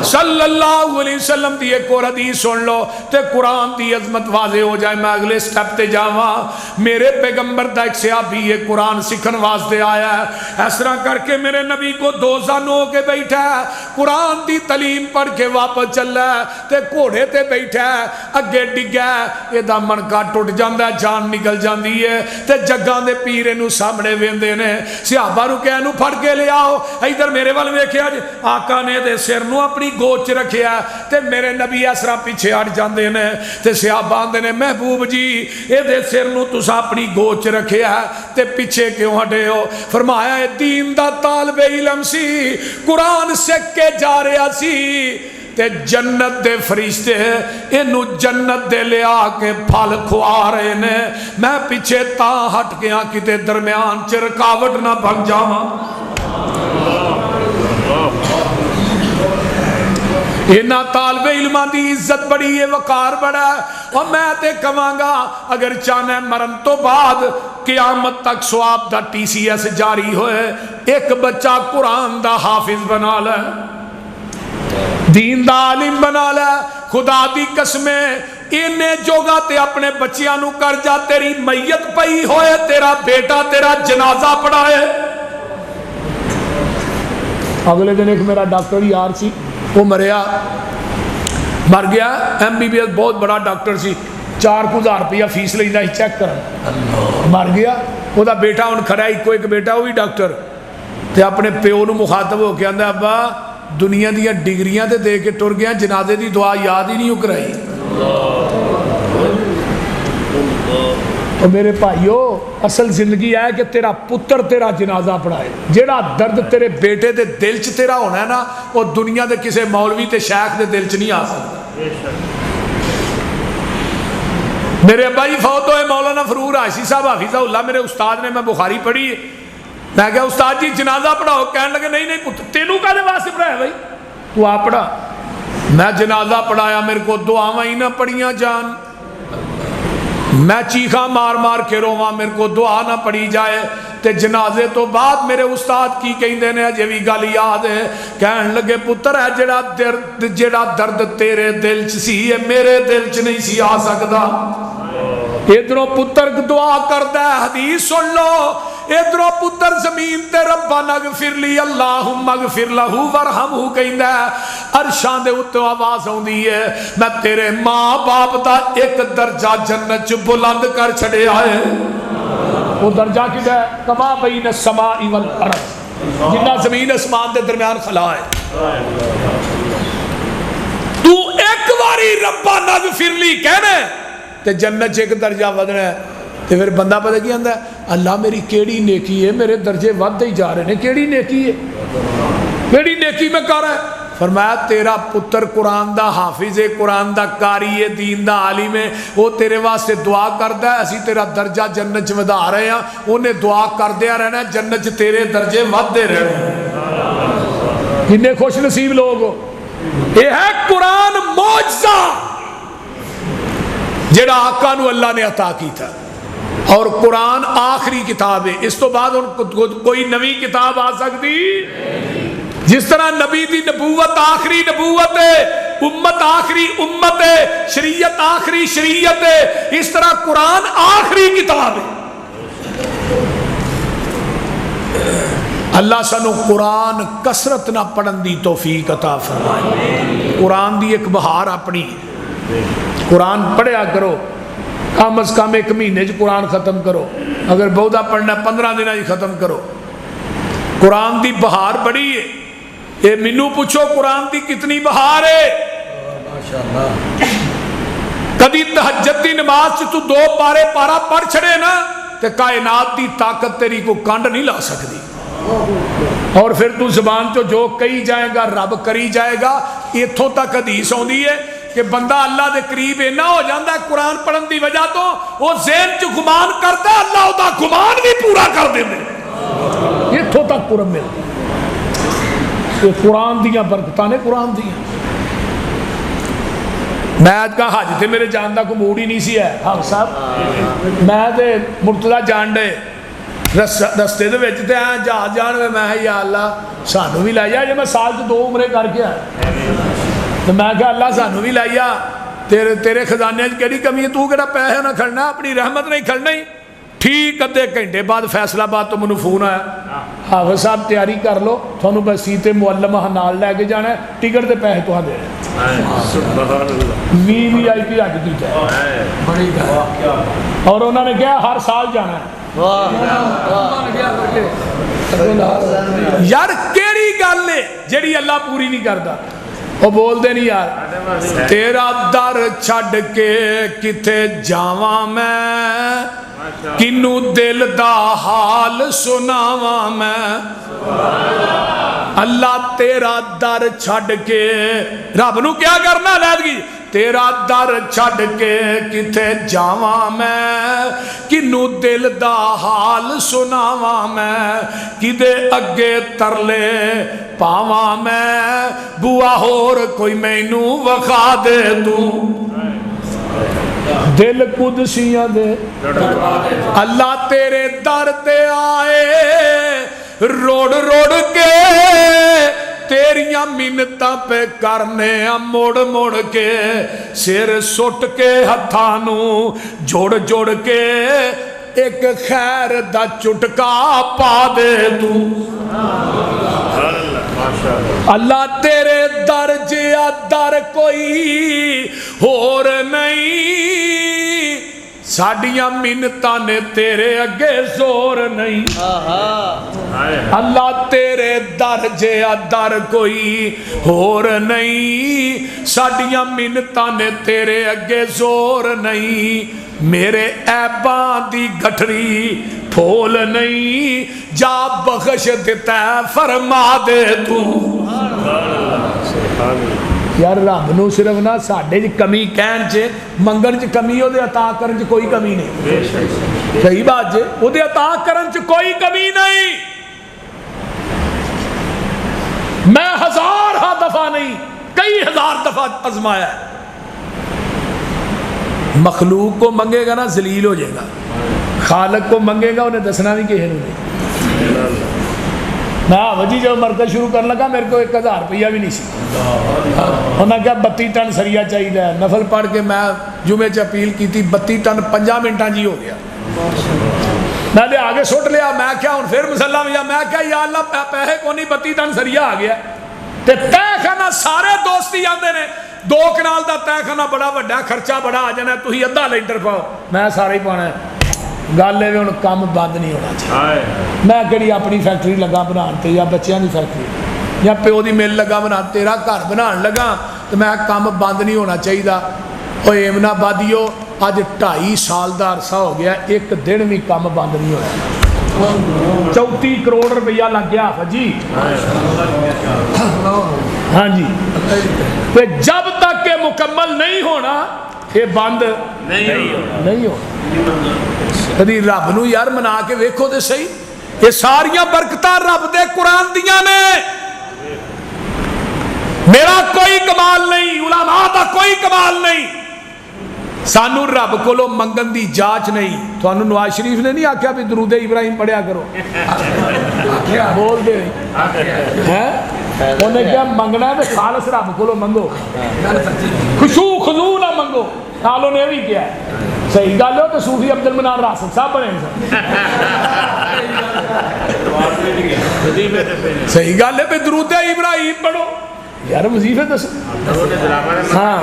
صلی اللہ علیہ وسلم دی ایک اور حدیث سن لو تے قرآن دی عظمت واضح ہو جائے میں اگلے سٹیپ تے جاواں میرے پیغمبر دا ایک صحابی یہ قرآن سکھن واسطے آیا ہے اس طرح کر کے میرے نبی کو 2 سال ہو کے بیٹھا ہے قرآن دی تعلیم پڑھ کے واپس چل رہا ہے تے گھوڑے تے بیٹھا ہے اگے ڈگا ہے یہ دا منکا ٹوٹ جاندا ہے جان نکل جاندی ہے تے جگاں دے پیرے نو سامنے ویندے نے صحابہ نو کہے نو پھڑ کے لے آؤ ادھر میرے ول ویکھیا آقا نے دے سر نو اپنی گوچ رکھیا تے میرے نبی اسرا پیچھے ہٹ جاندے نے تے صحابہ آندے نے محبوب جی اے دے سر نو تساں اپنی گوچ رکھیا تے پیچھے کیوں ہٹے ہو فرمایا اے دین دا طالب علم سی قرآن سکھ کے جا رہا سی تے جنت دے فرشتے انہوں جنت دے لے آکے پھل کھوا رہے نے میں پیچھے تا ہٹ گیا کتے درمیان چ رکاوٹ نہ بن جاواں انہاں طالب علماں دی عزت بڑی ہے وقار بڑا ہے اور میں تے کہاں گا اگر چاہنے مرن تو بعد قیامت تک ثواب دا ٹی سی ایس جاری ہوئے ایک بچہ قرآن دا حافظ بنا لے دین دا عالم بنا لے خدا دی قسمیں انہیں جوگا تے اپنے بچیاں نو کر جا تیری میت پئی ہوئے تیرا بیٹا تیرا جنازہ پڑھائے اگلے دن ایک میرا ڈاکٹر یار سی وہ مریا مر گیا ایم بی بی ایس بہت بڑا ڈاکٹر سی 4,000 روپیہ فیس لینا ہی چیک کر مر گیا وہ دا بیٹا ان کھڑا ایک بیٹا وہ بھی ڈاکٹر تے اپنے پیو نو مخاطب ہو کے آندہ ابا دنیا دیا ڈگریاں تے دے کے ٹر گیا جنازے دی دعا یاد ہی نہیں اکرائی اور میرے بھائیو اصل زندگی ہے کہ تیرا پتر تیرا جنازہ پڑھائے جیڑا درد تیرے بیٹے دے دل چ تیرا ہونا ہے نا وہ دنیا دے کسے مولوی تے شیخ دے دل چ نہیں آ سکتا میرے بھائی فوت ہوئے مولانا فرور عاشی صاحب حافظہ اللہ میرے استاد نے میں بخاری پڑھی میں کہا استاد جی جنازہ پڑھاؤ، کہنے لگے نہیں نہیں پتر تینوں کہنے واسطے پڑھایا بھائی تو آپ پڑھا۔ میں جنازہ پڑھایا، میرے کو دعاواں ہی نہ پڑھیاں جان، میں چیخاں مار مار کے رواں، میرے کو دعا نہ پڑھی جائے۔ تے جنازے تو بعد میرے استاد کی کہندے نے اجے وی گل یاد ہے، کہن لگے پتر ہے جڑا درد تیرے دل چ سی ہے میرے دل چ نہیں سی آ سکدا۔ ادھروں پتر دعا کردا ہے، حدیث سن لو، ادھروں پتر زمین تے ربنا اغفر لی اللہم اغفر لہو ورحمہ کہندا ہے، عرشاں دے اوتے آواز آوندی ہے میں تیرے ماں باپ دا ایک درجہ جنت چ بلند کر چھڑیا ہے۔ وہ درجہ کیڑا ہے؟ کما بین السماء والارض، جنہ زمین اسمان دے درمیان خلا ہے۔ تو ایک باری ربنا اغفر لی کہنا تے جنت چ ایک درجہ ودنا ہے۔ تے پھر بندہ پتہ کی آندا ہے اللہ میری کیڑی نیکی ہے، میرے درجے ودتے ہی جا رہے ہیں، کیڑی نیکی ہے، کیڑی نیکی میں کر رہا ہے؟ فرمایا تیرا پتر قرآن دا حافظ ہے، قرآن دا قاری ہے، دین دا عالم ہے، وہ تیرے واسطے دعا کردا ہے، اسی تیرا درجہ جنت چ ودا رہے ہیں، انہیں دعا کردیا رہنا ہے جنت چ تیرے درجے ودتے رہنے۔ کتنے خوش نصیب لوگ ہو۔ یہ ہے قرآن معجزہ جڑا آقا نو اللہ نے عطا کی تھا، اور قرآن آخری کتاب ہے، اس تو بعد کوئی نوی کتاب آ سکتی؟ جس طرح نبی دی نبوت آخری نبوت ہے، امت آخری امت ہے، شریعت آخری شریعت ہے، اس طرح قرآن آخری کتاب ہے۔ اللہ سانو قرآن کثرت نہ پڑھن دی توفیق عطا فرمائے۔ قرآن دی ایک بہار اپنی، قرآن پڑھیا کرو، کم از کم ایک مہینے چ قرآن ختم کرو، اگر بہتا پڑھنا 15 دن ہی ختم کرو۔ قرآن دی بہار بڑی ہے، یہ مینوں پوچھو قرآن دی کتنی بہار ہے؟ کدی تہجد دی نماز چ تو 2 پارے پارا پڑھ چھڑے نا تے کائنات دی طاقت تیری کو کنڈ نہیں لا سکتی، اور پھر تو زبان چو جو کہی جائے گا رب کری جائے گا۔ اتھوں تک حدیث آندی ہے کہ بندہ اللہ دے قریب اینا ہو جاندہ ہے قرآن پڑھن دی وجہ تو وہ ذہن چ گمان کرتا ہے، اللہ دا گمان بھی پورا کر دے دے۔ اتھوں تک قرآن ملتا ہے، یہ قرآن دیاں برکتاں نے، قرآن دیاں۔ میں آج کا حج تے میرے جاندہ کو موڑ ہی نہیں سی ہے حق صاحب، میں تے مرتضی جان دے رستے دے وچ تے جہاز جان میں یا اللہ سانو بھی لایا، جے میں سال چ 2 عمرے کر کے آیا تو میں کہا اللہ سانو بھی لایا، تیرے خزانے کیڑی کمی ہے، تو کیڑا پیسے نہ کھڑنا، اپنی رحمت نہیں کھڑنا ہی۔ ٹھیک ادھے گھنٹے بعد فیصلہ آباد تو مجھے فون آیا، حافظ صاحب تیاری کر لو، تھانوں بسیط معلمہ نال لے کے جانا ہے، ٹکٹ دے پیسے تو دے وی آئی پی حج کی جائے بڑی گل، اور انہوں نے کہا ہر سال جانا ہے۔ یار کیڑی گل ہے جیڑی اللہ پوری نہیں کرتا؟ وہ بول دے نہیں یار، تیرا در چھڈ کے کتے جاواں میں، کنوں دل دا حال سناواں میں۔ اللہ تیرا در چھڈ کے، رب نو کیا کرنا علیحدگی، تیرا در چھڈ کے کتے جاواں میں، کنوں دل دا حال سناواں میں، کدے اگے ترلے پاواں میں، بوا ہور کوئی مینوں وکھا دے تو، دل قدسیاں دے اللہ تیرے در تے آئے، روڑ روڑ کے تیریاں منتاں پہ کرنے موڑ موڑ کے، سر سٹ کے ہتھانوں جوڑ جوڑ کے، ایک خیر دا چٹکا پا دے تو۔ اللہ تیرے در جیا در کوئی اور نہیں، ساڑیاں منتاں نے تیرے اگے زور نہیں۔ اللہ تیرے در جیا در کوئی اور نہیں، ساڑیاں منتاں نے تیرے اگے زور نہیں، میرے عیباں دی گٹھری پھول نہیں، جا بخش دیتا فرما دے تو۔ یار رب نو صرف نہ ساڈے کمی کہن چ منگن چ کمی، وہ عطا کرن چ کوئی کمی نہیں۔ صحیح بات جے، وہ عطا کرن چ کوئی کمی نہیں۔ میں ہزارہ دفعہ نہیں کئی ہزار دفعہ آزمایا ہے. مخلوق کو منگے گا نا ذلیل ہو جائے گا, خالق کو منگے گا انہیں دسنا بھی کسی نے نہیں. میں وجی جب مرکز شروع کرنے لگا میرے کو 1000 روپیہ بھی نہیں سی. انہوں نے کہا 32 ٹن سریا چاہیے, نفل پڑھ کے میں جمعے چ اپیل کی تھی, 32 ٹن 5 منٹاں جی ہو گیا. میں نے آگے سٹ لیا, میں کیا ہوں پھر مسلح میں میں کیا یا اللہ پیسے کو نہیں 32 ٹن سریا آ گیا. تے تہ خانہ سارے دوستی آتے نے 2 کنال دا تہ خانہ بڑا وڈا خرچہ بڑا آ جانا, تھی ادھا لیٹر پاؤ, میں سارا ہی پانا ہے. گل ہے ہوں کام بند نہیں ہونا چاہیے. میں کہڑی اپنی فیکٹری لگا بنانے یا بچیاں کی فیکٹری یا پیو دی مل لگا بنا, تیرا گھر بنا لگا تو میں کام بند نہیں ہونا چاہیے. وہ ایمنا بادیو اج 2.5 سال کا عرصہ ہو گیا, ایک دن بھی کام بند نہیں ہوا. 34 کروڑ روپیہ لگ گیا جی. ہاں جی, جب تک کہ مکمل نہیں ہونا یہ بند نہیں ہو. کدی رب نو یار منا کے ویکھو تے صحیح, یہ ساریاں برکتاں رب دے قرآن دیاں نے. میرا کوئی کمال نہیں, علماء دا کوئی کمال نہیں, سانو رب کولو منگن دی جاچ نہیں. تھانو نواز شریف نے نہیں آکھیا بھی درود ابراہیم پڑھیا کرو, بول دے انہیں کیا منگنا ہے تو خالص رب کولو منگو, خشوع خضوع نہ منگو. نالوں نے بھی کیا صحیح گل ہو تو صوفی عبد المنان راسد صاحب بنے صحیح گل ہے پہ درود ابراہیم پڑھو یار, وظیفے دس. ہاں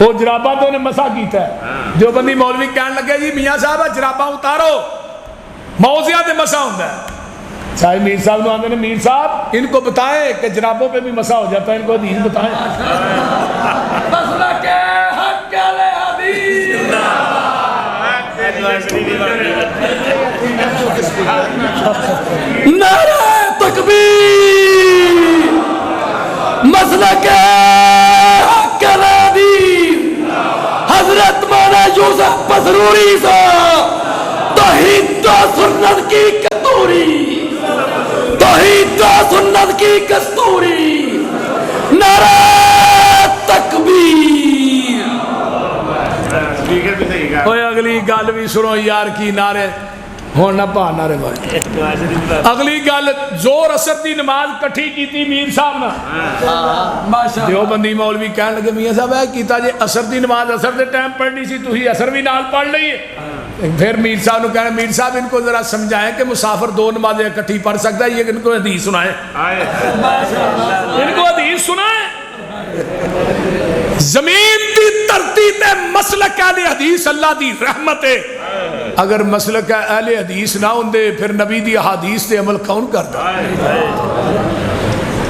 وہ جرابہ تو انہیں مسا کیتا ہے. جو بندی مولوی کہنے لگے جی میاں صاحب جرابہ اتارو, موزیاں تے مسا ہوتا ہے. چاہے میر صاحب نے آتے ہیں میر صاحب ان کو بتائیں کہ جرابوں پہ بھی مسا ہو جاتا ہے, ان کو حدیث بتائیں. نعرہ تکبیر, مسلک حق الحدیث حضرت مولانا یوسف پسروری صاحب, توحید و سنت کی کستوری, توحید و سنت کی کستوری. نعرہ تکبیر. اگلی گل بھی سنو یار, کی نعرے ہوں نہ پا نعرے بھائی. اگلی گل زور اثر دی نماز کٹھی کیتی میر صاحب نے. جو بندی مولوی کہنے لگے میاں صاحب ہے کیتا جی اثر دی نماز اثر دے ٹائم پڑھنی سی, تھی اثر بھی نال پڑھ لئیے. پھر میر صاحب نے کہنا میر صاحب ان کو ذرا سمجھائیں کہ مسافر 2 نمازیں اکٹھی پڑھ سکتا ہے, یہ ان کو حدیث سنائیں, ان کو حدیث سنائیں. زمین دی دھرتی تے مسلک اہل حدیث اللہ دی رحمت ہے. اگر مسلک اہل حدیث نہ ہوندے پھر نبی دی احادیث تے عمل کون کرتا؟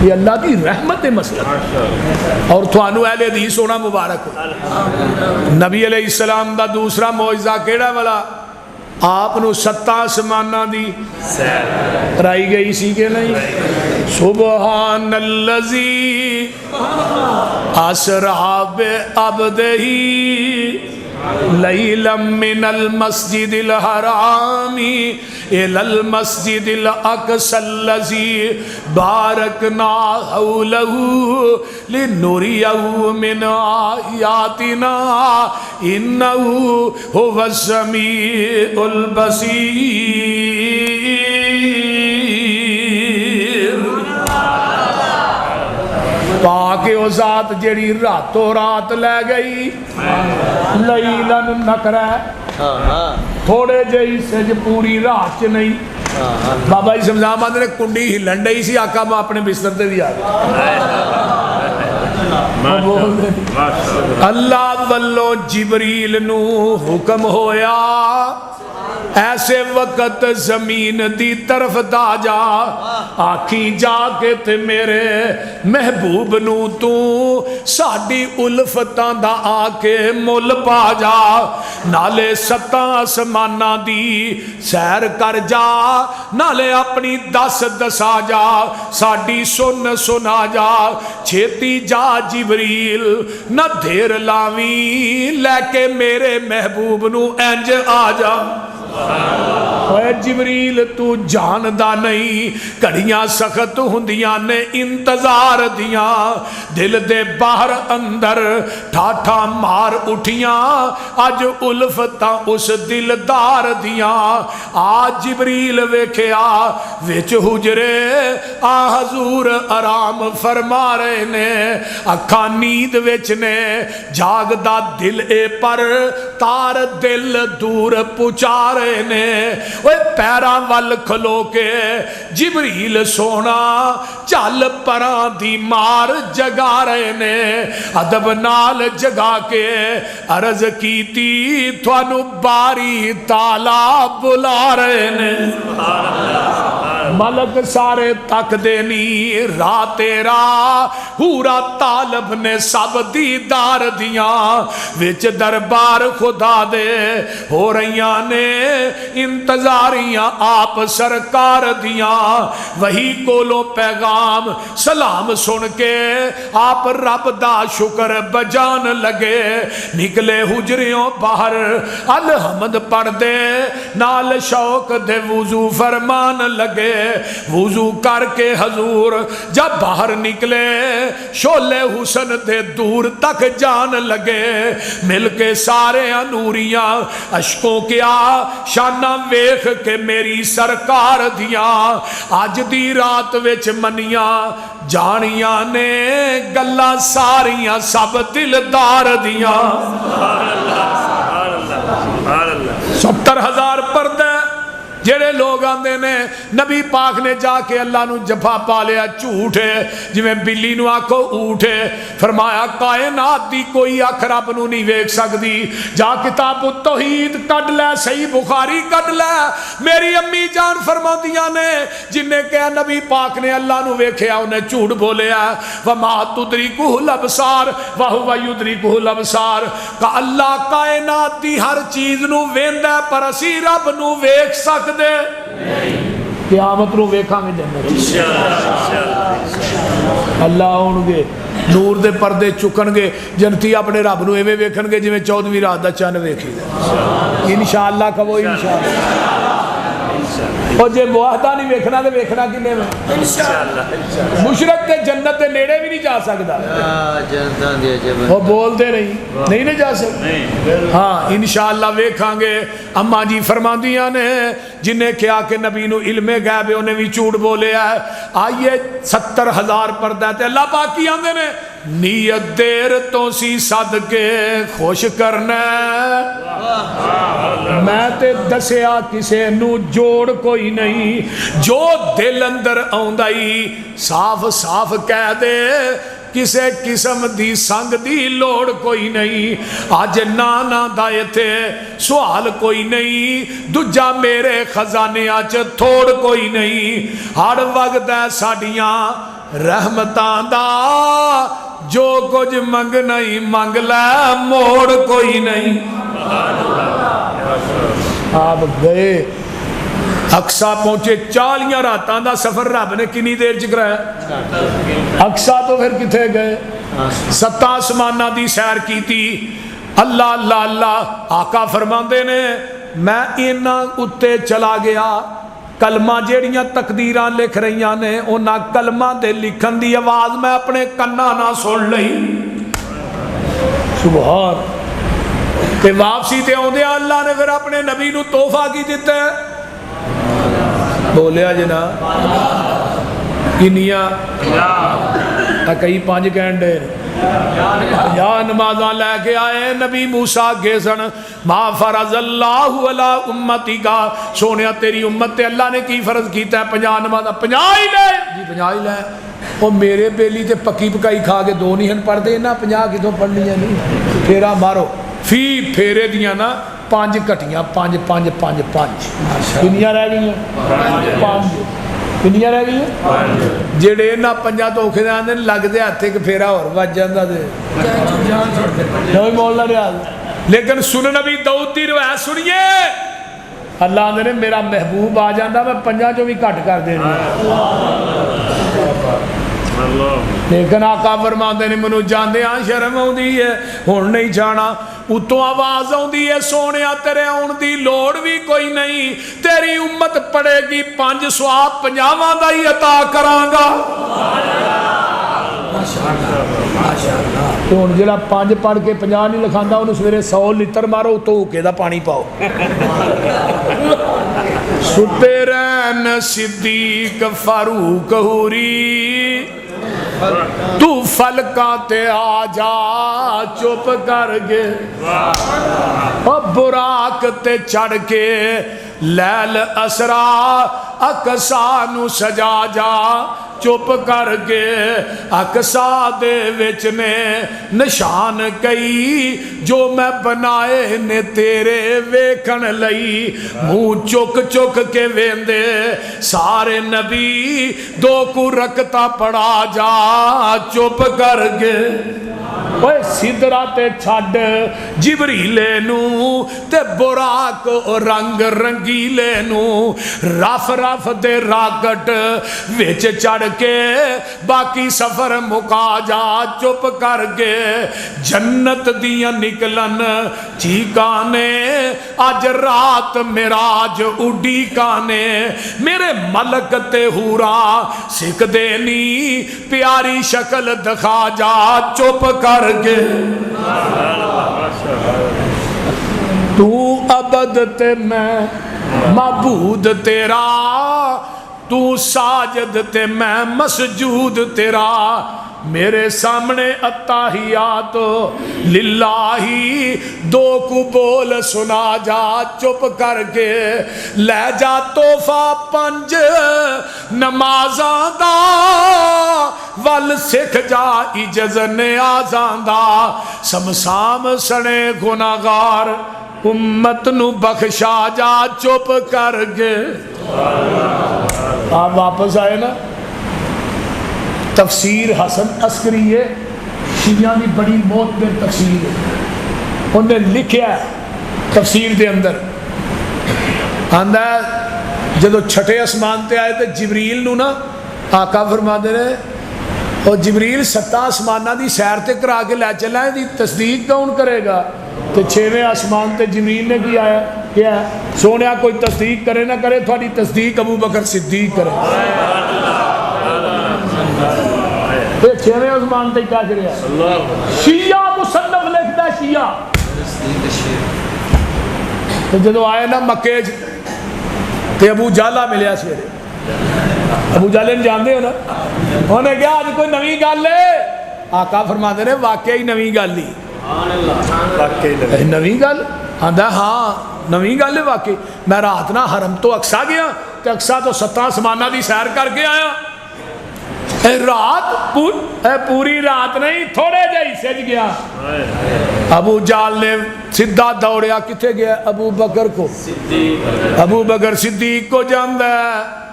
یہ اللہ دی رحمت ہے مسلک. اور تھانو اہل حدیث ہونا مبارک ہو. نبی علیہ السلام دا دوسرا معجزہ کیڑا والا, آپ نو 7 آسماناں دی کرائی گئی سی کہ نہیں. سبحان اللذی اسرا بعبدہ لیلا من المسجد الحرام الى المسجد الاقصى الذي باركنا حوله لنريه من آياتنا انه هو السميع البصير. پاک او ذات جڑی راتوں رات لے گئی لیلن نکرہ, تھوڑے جہی سج پوری رات چ نہیں. بابا جی سمجھا ماندے نے کنڈی ہلن ڈئی سی, آقا میں اپنے بستر تے بھی آ گیا. اللہ والو جبریل نو حکم ہویا ایسے وقت زمین دی طرف دا جا, آکھی جا کے تے میرے محبوب نو تو ساڑی الفتاں دا آکے مل پا جا. نالے 7 آسمانہ دی سیر کر جا, نالے اپنی دس دسا جا, ساڑی سن سنا جا. چھیتی جا جبریل نہ دھیر لاویں, لے کے میرے محبوب نو انج آ جا. اے جبریل تو جاندا نہیں گھڑیاں سخت ہوندیاں نے انتظار دیاں دل دے باہر اندر ٹھاٹھا مار اٹھیاں اج الفتاں اس دلدار دیاں آج جبریل ویکھیا وچ حجرے آ حضور آرام فرما رہے نے اکھاں نیند وچ نے جاگدا دل اے پر تار دل دور پہنچا رہے نے اوے پیراں ول کھلو کے جبریل سونا چل پراں دی مار جگا رہے نے ادب نال جگا کے عرض کیتی تھانو باری تالا بلا رہے نے ملک سارے تک دینی راہ تیرا ہورا طالب نے سب دیدار دیاں وچ دربار خدا دے ہو رہیاں نے انتظاریاں آپ سرکار دیاں وہی کولو پیغام سلام سن کے آپ رب دا شکر بجان لگے نکلے حجریوں باہر الحمد پڑھ دے نال شوق دے وضو فرمان لگے وضو کر کے حضور جب باہر نکلے شولے حسن دے دور تک جان لگے مل کے سارے انوریاں اشکوں کیا شانہ ویخ کے میری سرکار دیاں آج دی رات وچ منیاں جانیاں نے گلاں ساریاں سب دلدار دیاں 70,000 پردے جڑے لوگ آندے نے نبی پاک نے جا کے اللہ نو جفا پا لیا جھوٹ ہے جویں بلی نو آکھو اونٹ ہے فرمایا کائنات دی کوئی اکھ رب نو نہیں ویکھ سکدی جا کتاب التوحید کڈ لے صحیح بخاری کڈ لے میری امی جان فرماندیاں نے جن نے کہا نبی پاک نے اللہ نو ویکھیا انہیں جھوٹ بولیا وما تدرکہ الابصار وہو یدرکہ الابصار کہ اللہ کائنات دی ہر چیز نو ویندا پر اسی رب نو ویکھ سکدے قیامت نو ویکھاں گے جنت اللہ آن گے نور دے پردے چکن گے جنتی اپنے رب نو ایویں ویکھن گے جویں 14ویں رات دا چن ویکھی گا انشاءاللہ کہو انشاءاللہ اور جے معاہدہ نہیں ویکھنا تے ویکھنا کنے میں انشاءاللہ مشرک تے جنت دے نیڑے بھی نہیں جا سکدا جنت دی وہ بول دے نہیں نہ جا سکدا ہاں انشاءاللہ ویکھاں گے اما جی فرماندیاں نے جن نے کہا کہ نبی نو علم غیب انہیں بھی جھوٹ بولیا ہے آئیے 70,000 پردہ تے اللہ پاک کی آندے نے نیت دیر تو سی صدقے خوش کرنا میں تے دسیا کسے نو جوڑ کوئی نہیں جو دل اندر آؤندائی صاف صاف کہہ دے کسے قسم دی سنگ دی لوڑ کوئی نہیں آج نانا دائے تھے سوال کوئی نہیں دجا میرے خزانے آج تھوڑ کوئی نہیں ہر وقت ہے ساڑیاں رحمتان دا جو کچھ منگ نہیں منگ لے موڑ کوئی نہیں آپ گئے اقصا پہنچے 40 راتاں دا سفر رب نے کنی دیر چکرایا اقصا تو پھر کتھے گئے 7 آسمانہ دی سیر کی تھی اللہ اللہ اللہ آقا فرماندے نے میں اینا اتے چلا گیا کلمہ جیڑیاں تقدیران لکھ رہیاں نے اونا کلمہ دے لکھن دی آواز میں اپنے کنہ نہ سن لئی سبحان تے واپسی تے آن دیا اللہ نے پھر اپنے نبی نو تحفہ کی دیتے ہیں بولیا جنا کنیاں کئی 5 گھنٹے یا نمازاں لے کے آئے نبی موسیٰ کے سن ما فرض اللہ علی امتی کا سونیا تیری امت تے اللہ نے کی فرض کیتا ہے 50 نمازاں 50 ہی لے جی 50 ہی لے وہ میرے بیلی تے پکی پکائی کھا کے 2 نہیں ہن پڑھ دے نا 50 کتوں پڑھنی ہے نہیں پھیرا مارو فی پھیرے دیاں نا 5 کٹیاں 5 5 5 5 کنیاں رہ گئی ہیں 5 کنیاں رہ گئی ہیں جڑے نا 5 تو اوکھے آندے لگ دے ہاتھ ایک پھیرا اور وج جاندا تے نویں مولا ریاض لیکن سن نبی داؤد دی روایت سنیے اللہ آندے نے میرا محبوب آ جاندا میں 5 چوں بھی گھٹ کر دینا لیکن آقا فرماندے نے منو جاندے ہاں شرم آؤندی ہے ہن نہیں جانا اتوں آواز آؤندی ہے سونیا تیرے آن دی لوڑ بھی کوئی نہیں، تیری امت پڑے گی 5 سواب 50 دا ہی عطا کرانگا۔ تو ان جڑا 5 پڑھ کے 50 نہیں لکھاندا انہوں سویرے 100 لیٹر مارو تو اوکے دا پانی پاؤ۔ ستے رہن صدیق فاروق حوری، تو فلکاں تے آ جا چپ کر گے، براق تے چڑھ کے لیل اسرا اقصا نو سجا جا چپ کر کے، اقصا دے وچ نے نشان کئی جو میں بنائے نے تیرے ویکھن لئی، منہ چک چک کے ویندے سارے نبی، 2 کو رکھتا پڑا جا چپ کر کے۔ اوے سدرا تے چھڈ جبریلے نو تے براق رنگ رنگیلے نو، رف رف دے راکٹ وچ چڑھ کے باقی سفر مکا جا چپ کر کے، جنت دیاں نکلن چیکانے اج رات معراج اڈی کانے، میرے ملک تے ہورا سکھ دینی پیاری شکل دکھا جا چپ کر کے۔ تو عبد تے میں معبود تیرا، تو ساجد تے میں مسجود تیرا، میرے سامنے التحیات للہ 2 کو بول سنا جا چپ کر کے، لے جا تحفہ 5 نمازاں دا، ول سکھ جا اجزن آزاں دا، سمسام سنے گناہگار امت نو بخشا جا چپ کر کے۔ آپ واپس آئے نا، تفسیر حسن عسکری ہے، شیعہ کی بڑی موت میں تفسیر ہے، انہیں لکھیا ہے تفسیر دے اندر آندہ ہے جدو چھٹے اسمان تے آئے تے جبریل نو نا آقا فرما دے رہے اور جبریل 7 آسمانہ دی سیر تے کرا کے لے چلا ہے، دی تصدیق کون کرے گا؟ تو 6ویں آسمان تے جبریل نے کیا ہے سونیا کوئی تصدیق کرے نہ کرے، تھوڑی تصدیق ابو بکر صدیق کرے۔ 6ویں آسمان تے کیا کرے؟ شیعہ مصنف لکھتا ہے شیعہ۔ تو جدو آئے نا مکے تے ابو جالہ ملیا سویرے، ابو جالے نے جاندے ہو نا، انہوں نے کہا آج کوئی نویں گل ہے؟ آقا فرما دے رہے واقعی نویں گل ہی، نویں گل آندا ہاں نویں گل ہے واقعی، میں رات نہ حرم تو اقصا گیا تے اقصا تو 7 آسمانہ دی سیر کر کے آیا، رات پوری رات نہیں تھوڑے جہی سج گیا۔ ابو جال نے سیدھا دوڑیا کتنے گیا؟ ابو بکر کو، ابو بکر صدیق کو جاندا ہے۔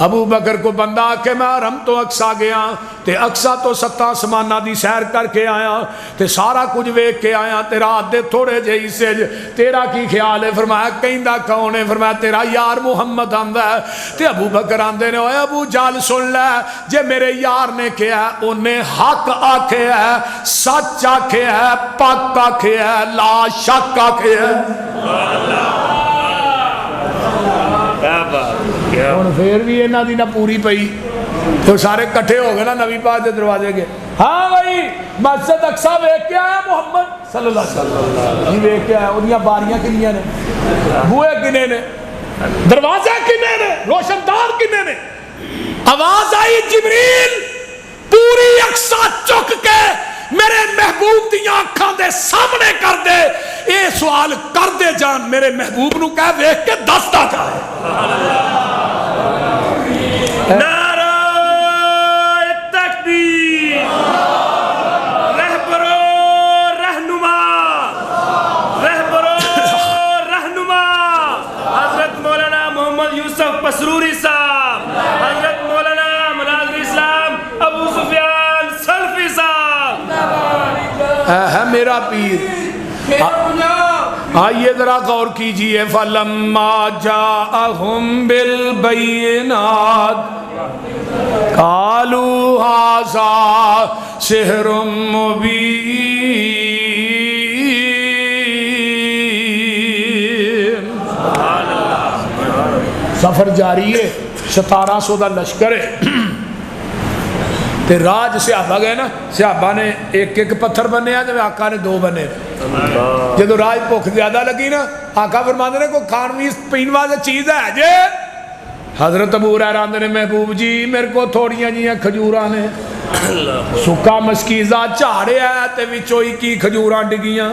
ابو بکر کو بندہ کہ میں حرم تو اقصا گیا تے اقصا تو 7 آسمانہ دی سیر کر کے آیا تے سارا کچھ ویکھ کے آیا تے رات دے تھوڑے جہی سج، تیرا کی خیال ہے؟ فرمایا کہندا کون ہے؟ فرمایا تیرا یار محمد آندا ہے۔ تے ابو بکر آندے نے اوے ابو جال سن لے، جے میرے یار نے کہا انہیں حق آکھے ہے، سچ آکھے ہے، پاک آکھے ہے، لا شک آکھے ہے۔ اور پھر بھی انہاں دی نہ پوری پئی، تو سارے کٹھے ہو گئے نا نبی پاک دے دروازے کے، ہاں بھائی مسجد اقصا ویکھ کے آیا محمد صلی اللہ علیہ وسلم، نہیں ویکھ کے آیا، انہیاں باریاں کنیاں نے، بوئے کنے نے، دروازے کنے نے، روشن دار کنے نے؟ آواز آئی جبریل پوری اقصا چک کے میرے محبوب دیاں آنکھاں دے سامنے کر دے، اے سوال کر دے جان میرے محبوب نو کہہ ویکھ کے دستا جائے۔ نعرہ تکبیر، رہبر و رہنما، رہبر و رہنما حضرت مولانا محمد یوسف پسروری صاحب، حضرت مولانا مناظر اسلام ابو سفیان سلفی صاحب، ہے میرا پیر۔ آئیے ذرا غور کیجئے، فَلَمَّا جَاءَهُمْ بِالْبَيِّنَاتِ قَالُوا هَذَا سِحْرٌ مُبِينٌ سفر جاری ہے 1700 دا لشکر ہے تے راج صحابہ گئے نا صحابہ نے ایک ایک پتھر بننے تے آقا نے 2 بنے جدو راج بھوک زیادہ لگی نا آقا فرماندے نے کوئی کھان وی پین واسطے چیز ہے جے حضرت ابو ہریرہ آندے نے محبوب جی میرے کو تھوڑیاں جیاں کھجوراں نے سکا مشکیزہ چاڑیا ہے تے وچوں ہی کی کھجوراں ڈگیاں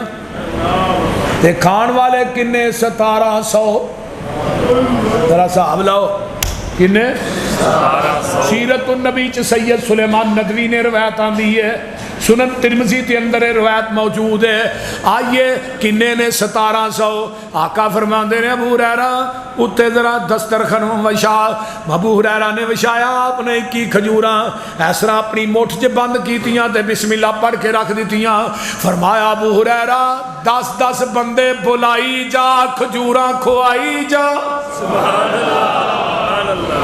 تے کھان والے کنے 1700 ذرا صاحب لاؤ کنے سیرت النبی چ سید سلیمان ندوی نے روایت آندی ہے سنن ترمذی کے اندر روایت موجود ہے آئیے کنے نے 1700 آقا فرماندے نے ابو ہریرہ اتے ذرا دسترخوان وچھا ابو ہریرہ نے وچھایا آپ نے کی کھجوراں اس طرح اپنی مٹھ چ بند کیتیاں تے بسم اللہ پڑھ کے رکھ دیتیاں فرمایا ابو ہریرہ 10 بندے بلائی جا کھجوراں کھوائی جا سبحان اللہ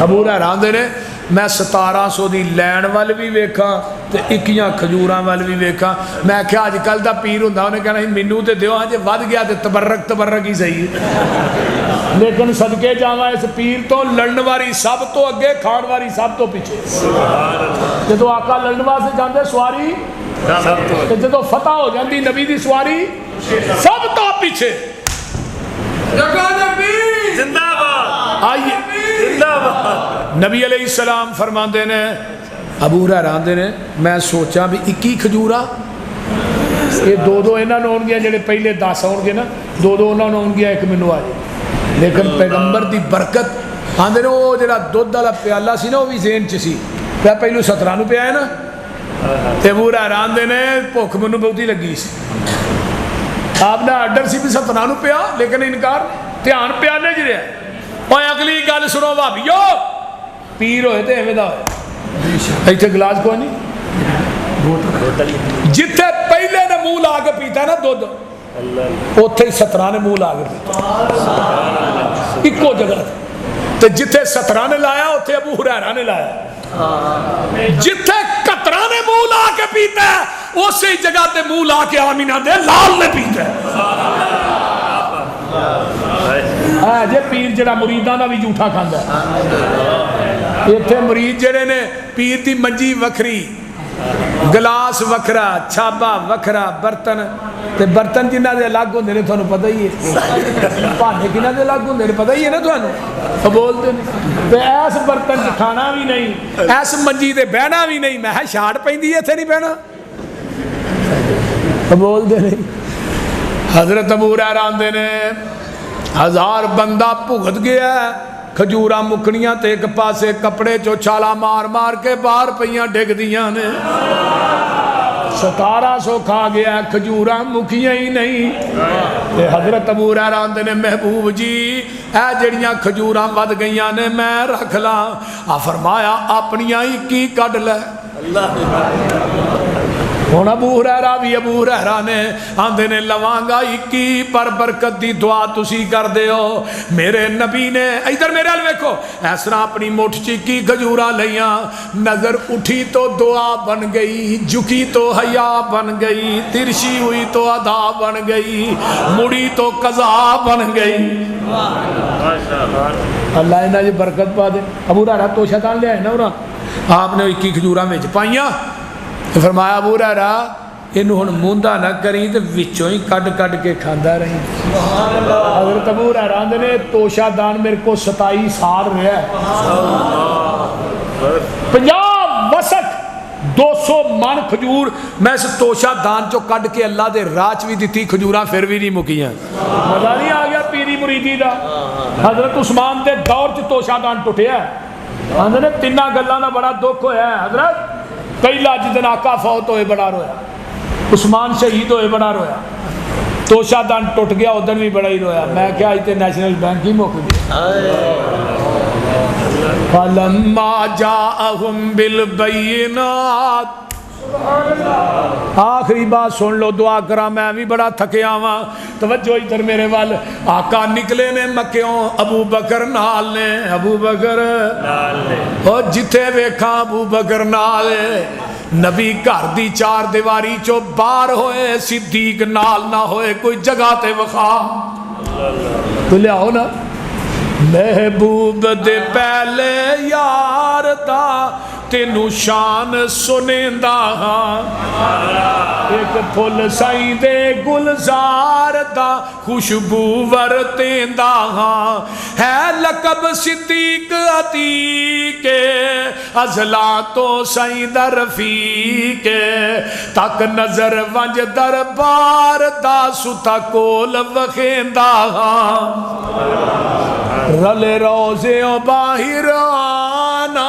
ابو ہریرہ آندے نے میں 1700 دی لین وال بھی ویکھاں تے اکیاں کھجوراں وال بھی ویکھاں میں کیا اج کل دا پیر ہوندا انہیں کہنا مینوں تے دیو جے ود گیا تے تبرک ہی صحیح لیکن صدقے جاواں اس پیر تو لڑن والی سب تو اگے کھان والی سب تو پیچھے جدوں آقا لڑن واسطے جاندے سواری تے جدوں فتح ہو جاندی نبی دی سواری سب تو پیچھے زندہ باد آئیے نبی علیہ السلام فرماندے نے ابو ہریرہ آندے نے میں سوچا بھی 21 کھجورا یہ 2 انہاں نوں ہون گیا جڑے پہلے 10 ہون گے نا 2 انہاں نوں ہون گیا ایک مینوں آ جائے لیکن پیغمبر دی برکت آندے نے وہ جڑا دودھ والا پیالہ سی نا وہ بھی ذہن چ سی پہلو 17 پیا ہے نا تے ابو ہریرہ آندے نے بھوک مینوں بہتی لگی سی آپ دا آرڈر سی بھی 17 پیا لیکن انکار دھیان پیالے چ رہا اور اگلی گل سنو بھابیو پیر ہوئے تے ایویں دا ہوئے ایتھے گلاس کوئی نہیں جتھے پہلے نے منہ لا کے پیتا ہے نا دودھ اوتھے ہی 17 نے منہ لا کے پیتا اکو جگہ تے جتھے 17 نے لایا اوتھے ابو ہریرہ نے لایا جتھے 17 نے منہ لا کے پیتا ہے اسی جگہ تے منہ لا کے آمینہ دے لال نے پیتا ہے جے پیر جڑا مریداں دا بھی جھوٹا کھاندا ہے ایتھے مرید جڑے نے پیر دی منجی وکھری گلاس وکھرا چھابا وکھرا برتن تے برتن جنہاں دے الگ ہوندے نے تھانوں پتہ ہی ہے بھانے کنہاں دے الگ ہوندے نے پتہ ہی ہے نا تھانوں بولدے نہیں تے ایس برتن چ کھانا بھی نہیں ایس منجی تے بہنا بھی نہیں میں چھاڑ پیندی ایتھے نہیں بہنا بولدے نہیں حضرت ابو ہریرہ آندے نے 1000 بندہ بھگت گیا ہے کھجوراں مکنیاں تے ایک پاسے کپڑے چو چھالا مار مار کے باہر پئیاں ڈگ دیاں نے 1700 کھا گیا کھجوراں مکیاں ہی نہیں تے حضرت ابو ہریرہ آندے نے محبوب جی اے جڑیاں کھجوراں ود گئیاں نے میں رکھ لاں آ فرمایا اپنیاں ہی کی کڈ لے ہن ابو ہریرہ بھی ابو ہریرہ نے آندے نے لوانگا 21 پر برکت دی دعا تسی کر دیو میرے نبی نے ادھر میرے ال ویکھو اس طرح اپنی مٹھ چ کی کھجوراں لیاں نظر اٹھی تو دعا بن گئی جھکی تو حیا بن گئی ترشی ہوئی تو ادا بن گئی مڑی تو قضا بن گئی اللہ انہاں دی برکت پا دے ابو ہریرہ تو شیطان لے آئے نا اور آپ نے 21 کھجوراں وچ پائیاں فرمایا ابو ہریرہ انہوں ہن موندا نہ کریں تے وچوں ہی کڈ کڈ کے کھاندا رہیں حضرت ابو ہریرہ آندے نے توشہ دان میرے کو 27 سال رہا ہے 50 وسق 200 من کھجور میں اس توشہ دان چو کڈ کے اللہ دے راچ بھی دیتی کھجوراں پھر بھی نہیں مکیاں مزہ نہیں آ گیا پیری مریدی دا حضرت عثمان دے دور چ توشہ دان ٹوٹیا ہے آندے نے 3 گلاں دا بڑا دکھ ہویا ہے حضرت پہلا جدن آقا فوت ہوئے بڑا رویا عثمان شہید ہوئے بڑا رویا توشہ دان ٹوٹ گیا ادھر بھی بڑا ہی رویا میں کیا آئی تے نیشنل بینک ہی موک گیا فَلَمَّا جَاءَهُمْ بِالْبَيِّنَاتِ آخری بات سن لو دعا کرا میں بھی بڑا تھکیا ہوا توجہ ادھر میرے وال آقا نکلے نے مکیوں ابو بکر نال نے ابو بکر اور جتھے ویکھاں ابو بکر نال نبی گھر دی 4 دیواری چو باہر ہوئے صدیق نال نہ ہوئے کوئی جگہ تے وخا تو لے آؤ نا محبوب دے پہلے یار دا تینو شان سنیندا ہاں ایک پھل سائیں دے گلزار دا خوشبو ورتیندا ہاں ہے لقب صدیق عتیق ازلا تو سائیں در رفیق تک نظر ونج دربار دا ستا کول وخیندا ہاں رلے روزے و باہر آنا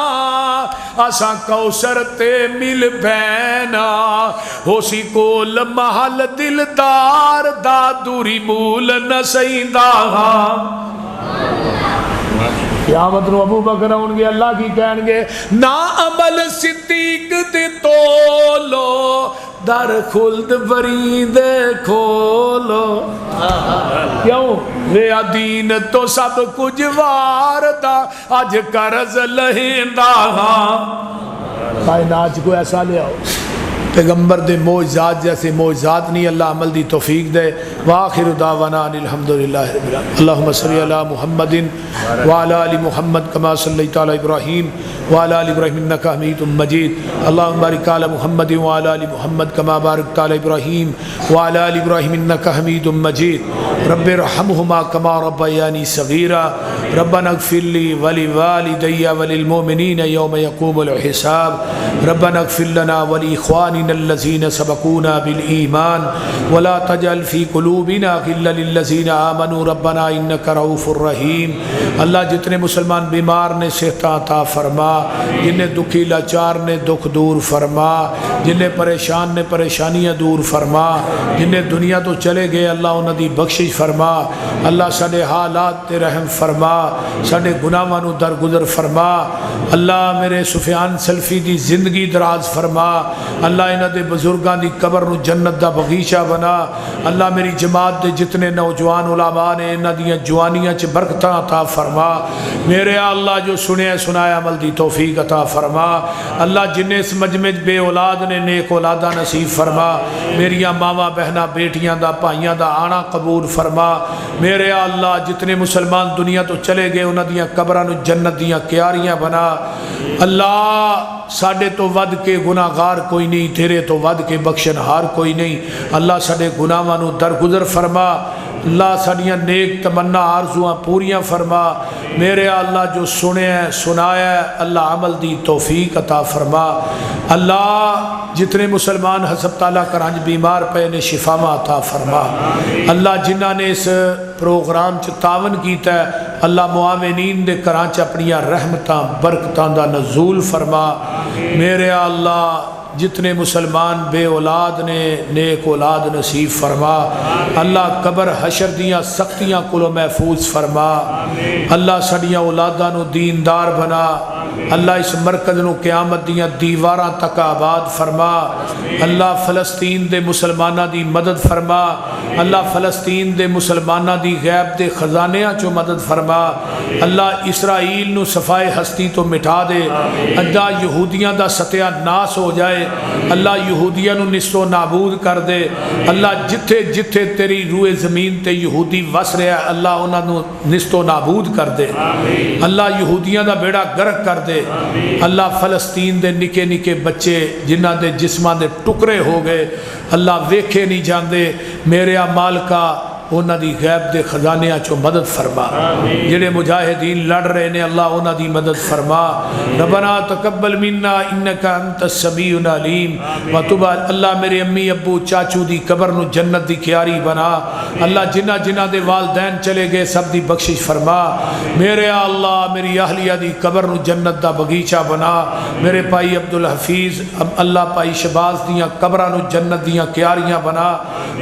اساں کوثر تے مل بینا ہو سی کول محل دلدار دا دوری مول نسیندہ قیامت نو ابو بکر ہونگے اللہ کی کہنگے نا عمل صدیق دے تولو در خلد برید کھولو کیوں وے دین تو سب کچھ واردا آج قرض لہندہ کائنات کو ایسا لے آؤ پیغمبر دے معجزات جیسے معجزات نہیں اللہ عمل دی توفیق دے وآخر دعوانا الحمدللہ رب العالمین اللہم صلی علی محمد وعلی آل محمد کما صلیت علی ابراہیم وعلی آل ابراہیم انکا حمید مجید اللہم بارک علی محمد وعلی آل محمد کما بارکت علی ابراہیم وعلی آل ابراہیم انکا حمید مجید رب ارحمہما کما ربیانی صغیرا ربنا اغفر لی ولی والدی وللمؤمنین یوم یقوم الحساب ربنا اغفر لنا ولی اخواننا الذين سبقونا بالإيمان ولا تجعل في قلوبنا غلا للذين آمنوا ربنا إنك رؤوف رحيم اللہ جتنے مسلمان بیمار نے صحت عطا فرما جنہیں دکھی لاچار نے دکھ دور فرما جنہیں پریشان نے پریشانیاں دور فرما جنہیں دنیا تو چلے گئے اللہ انہاں دی بخشش فرما اللہ ساڈے حالات تے رحم فرما ساڈے گناہاں نو درگزر فرما اللہ میرے سفیان سلفی دی زندگی دراز فرما اللہ انہاں دے بزرگاں دی قبر نو جنت دا بغیچہ بنا اللہ میری جماعت دے جتنے نوجوان علماء نے انہاں دیاں جوانیاں چ برکتاں عطا فرما میرے اللہ جو سنے سنایا عمل دی توفیق عطا فرما اللہ جن اس مجمع بے اولاد نے نیک اولادہ نصیب فرما میریاں ماما بہنا بیٹیاں دا پائیاں دا آنا قبول فرما میرے اللہ جتنے مسلمان دنیا تو چلے گئے انہاں دیاں قبراں نو جنت دیاں کیاریاں بنا اللہ ساڑھے تو ود کے گناہگار کوئی نہیں تیرے تو ود کے بخشن ہار کوئی نہیں اللہ ساڑھے گناہاں نو درگزر فرما اللہ ساڑھیاں نیک تمنا آرزواں پوریاں فرما میرے اللہ جو سنے سنایا ہے اللہ عمل دی توفیق عطا فرما اللہ جتنے مسلمان ہسپتالہ کرانج بیمار پہ نے شفاواں عطا فرما اللہ جنہاں نے اس پروگرام چ تعاون کیتا ہے اللہ معاونین دے کرانچ اپنیاں رحمتاں برکتاں دا نزول فرما میرے اللہ جتنے مسلمان بے اولاد نے نیک اولاد نصیب فرما اللہ قبر حشر دیاں سختیاں کلو محفوظ فرما اللہ سڑیاں اولاداں نو دیندار بنا اللہ اس مرکز نو قیامت دیاں دیواراں تک آباد فرما اللہ فلسطین دے مسلمانہ دی مدد فرما اللہ فلسطین دے مسلمانہ دی غیب دے خزانیاں چو مدد فرما اللہ اسرائیل نو صفائے ہستی تو مٹا دے اللہ یہودیاں دا ستیہ ناس ہو جائے اللہ یہودیاں نو نسو نابود کر دے اللہ جتھے جتھے تیری روئے زمین تے یہودی وس رہا ہے اللہ انہاں نو نسو نابود کر دے اللہ یہودیاں دا بیڑا گرک کر دے اللہ فلسطین دے نکے نکے بچے جنہ دے جسماں دے ٹکرے ہو گئے اللہ ویکھے نہیں جاندے میرے مالکا انہاں دی غیب دے خزانیاں چو مدد فرما جڑے مجاہدین لڑ رہے نے اللہ انہاں دی مدد فرما ربنا تقبل منا انکا انت السمیع العلیم وتب اللہ میرے امی ابو چاچو دی قبر نو جنت دی کیاری بنا اللہ جنہ جنہ دے والدین چلے گئے سب دی بخشش فرما میرے اللہ میری اہلیہ دی قبر نو جنت دا بغیچہ بنا میرے پائی عبدالحفیظ اللہ پائی شباز دیاں قبرہ نو جنت دیاں کیاریاں بنا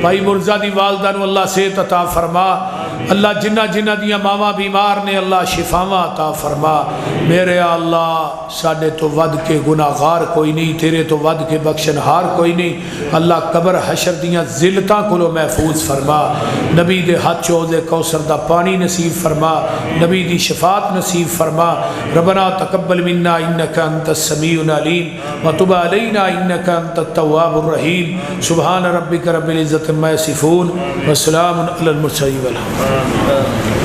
پائی مرزا دی والدہ نو اللہ سے عطا فرما اللہ جنہ جنہ دیاں ماما بیمار نے اللہ شفاواں عطا فرما میرے اللہ ساڑھے تو ود کے گناہگار کوئی نہیں تیرے تو ود کے بخشن ہار کوئی نہیں اللہ قبر حشر دیاں ذلتاں کلو محفوظ فرما نبی دے ہاتھ چوزے کوثر دا پانی نصیب فرما نبی دی شفاعت نصیب فرما ربنا تقبل منا انکا انت السمیع العلیم وتب علینا انکا انت التواب الرحیم سبحان ربک رب العزت عما یصفون وسلام علی المرسلین والحمد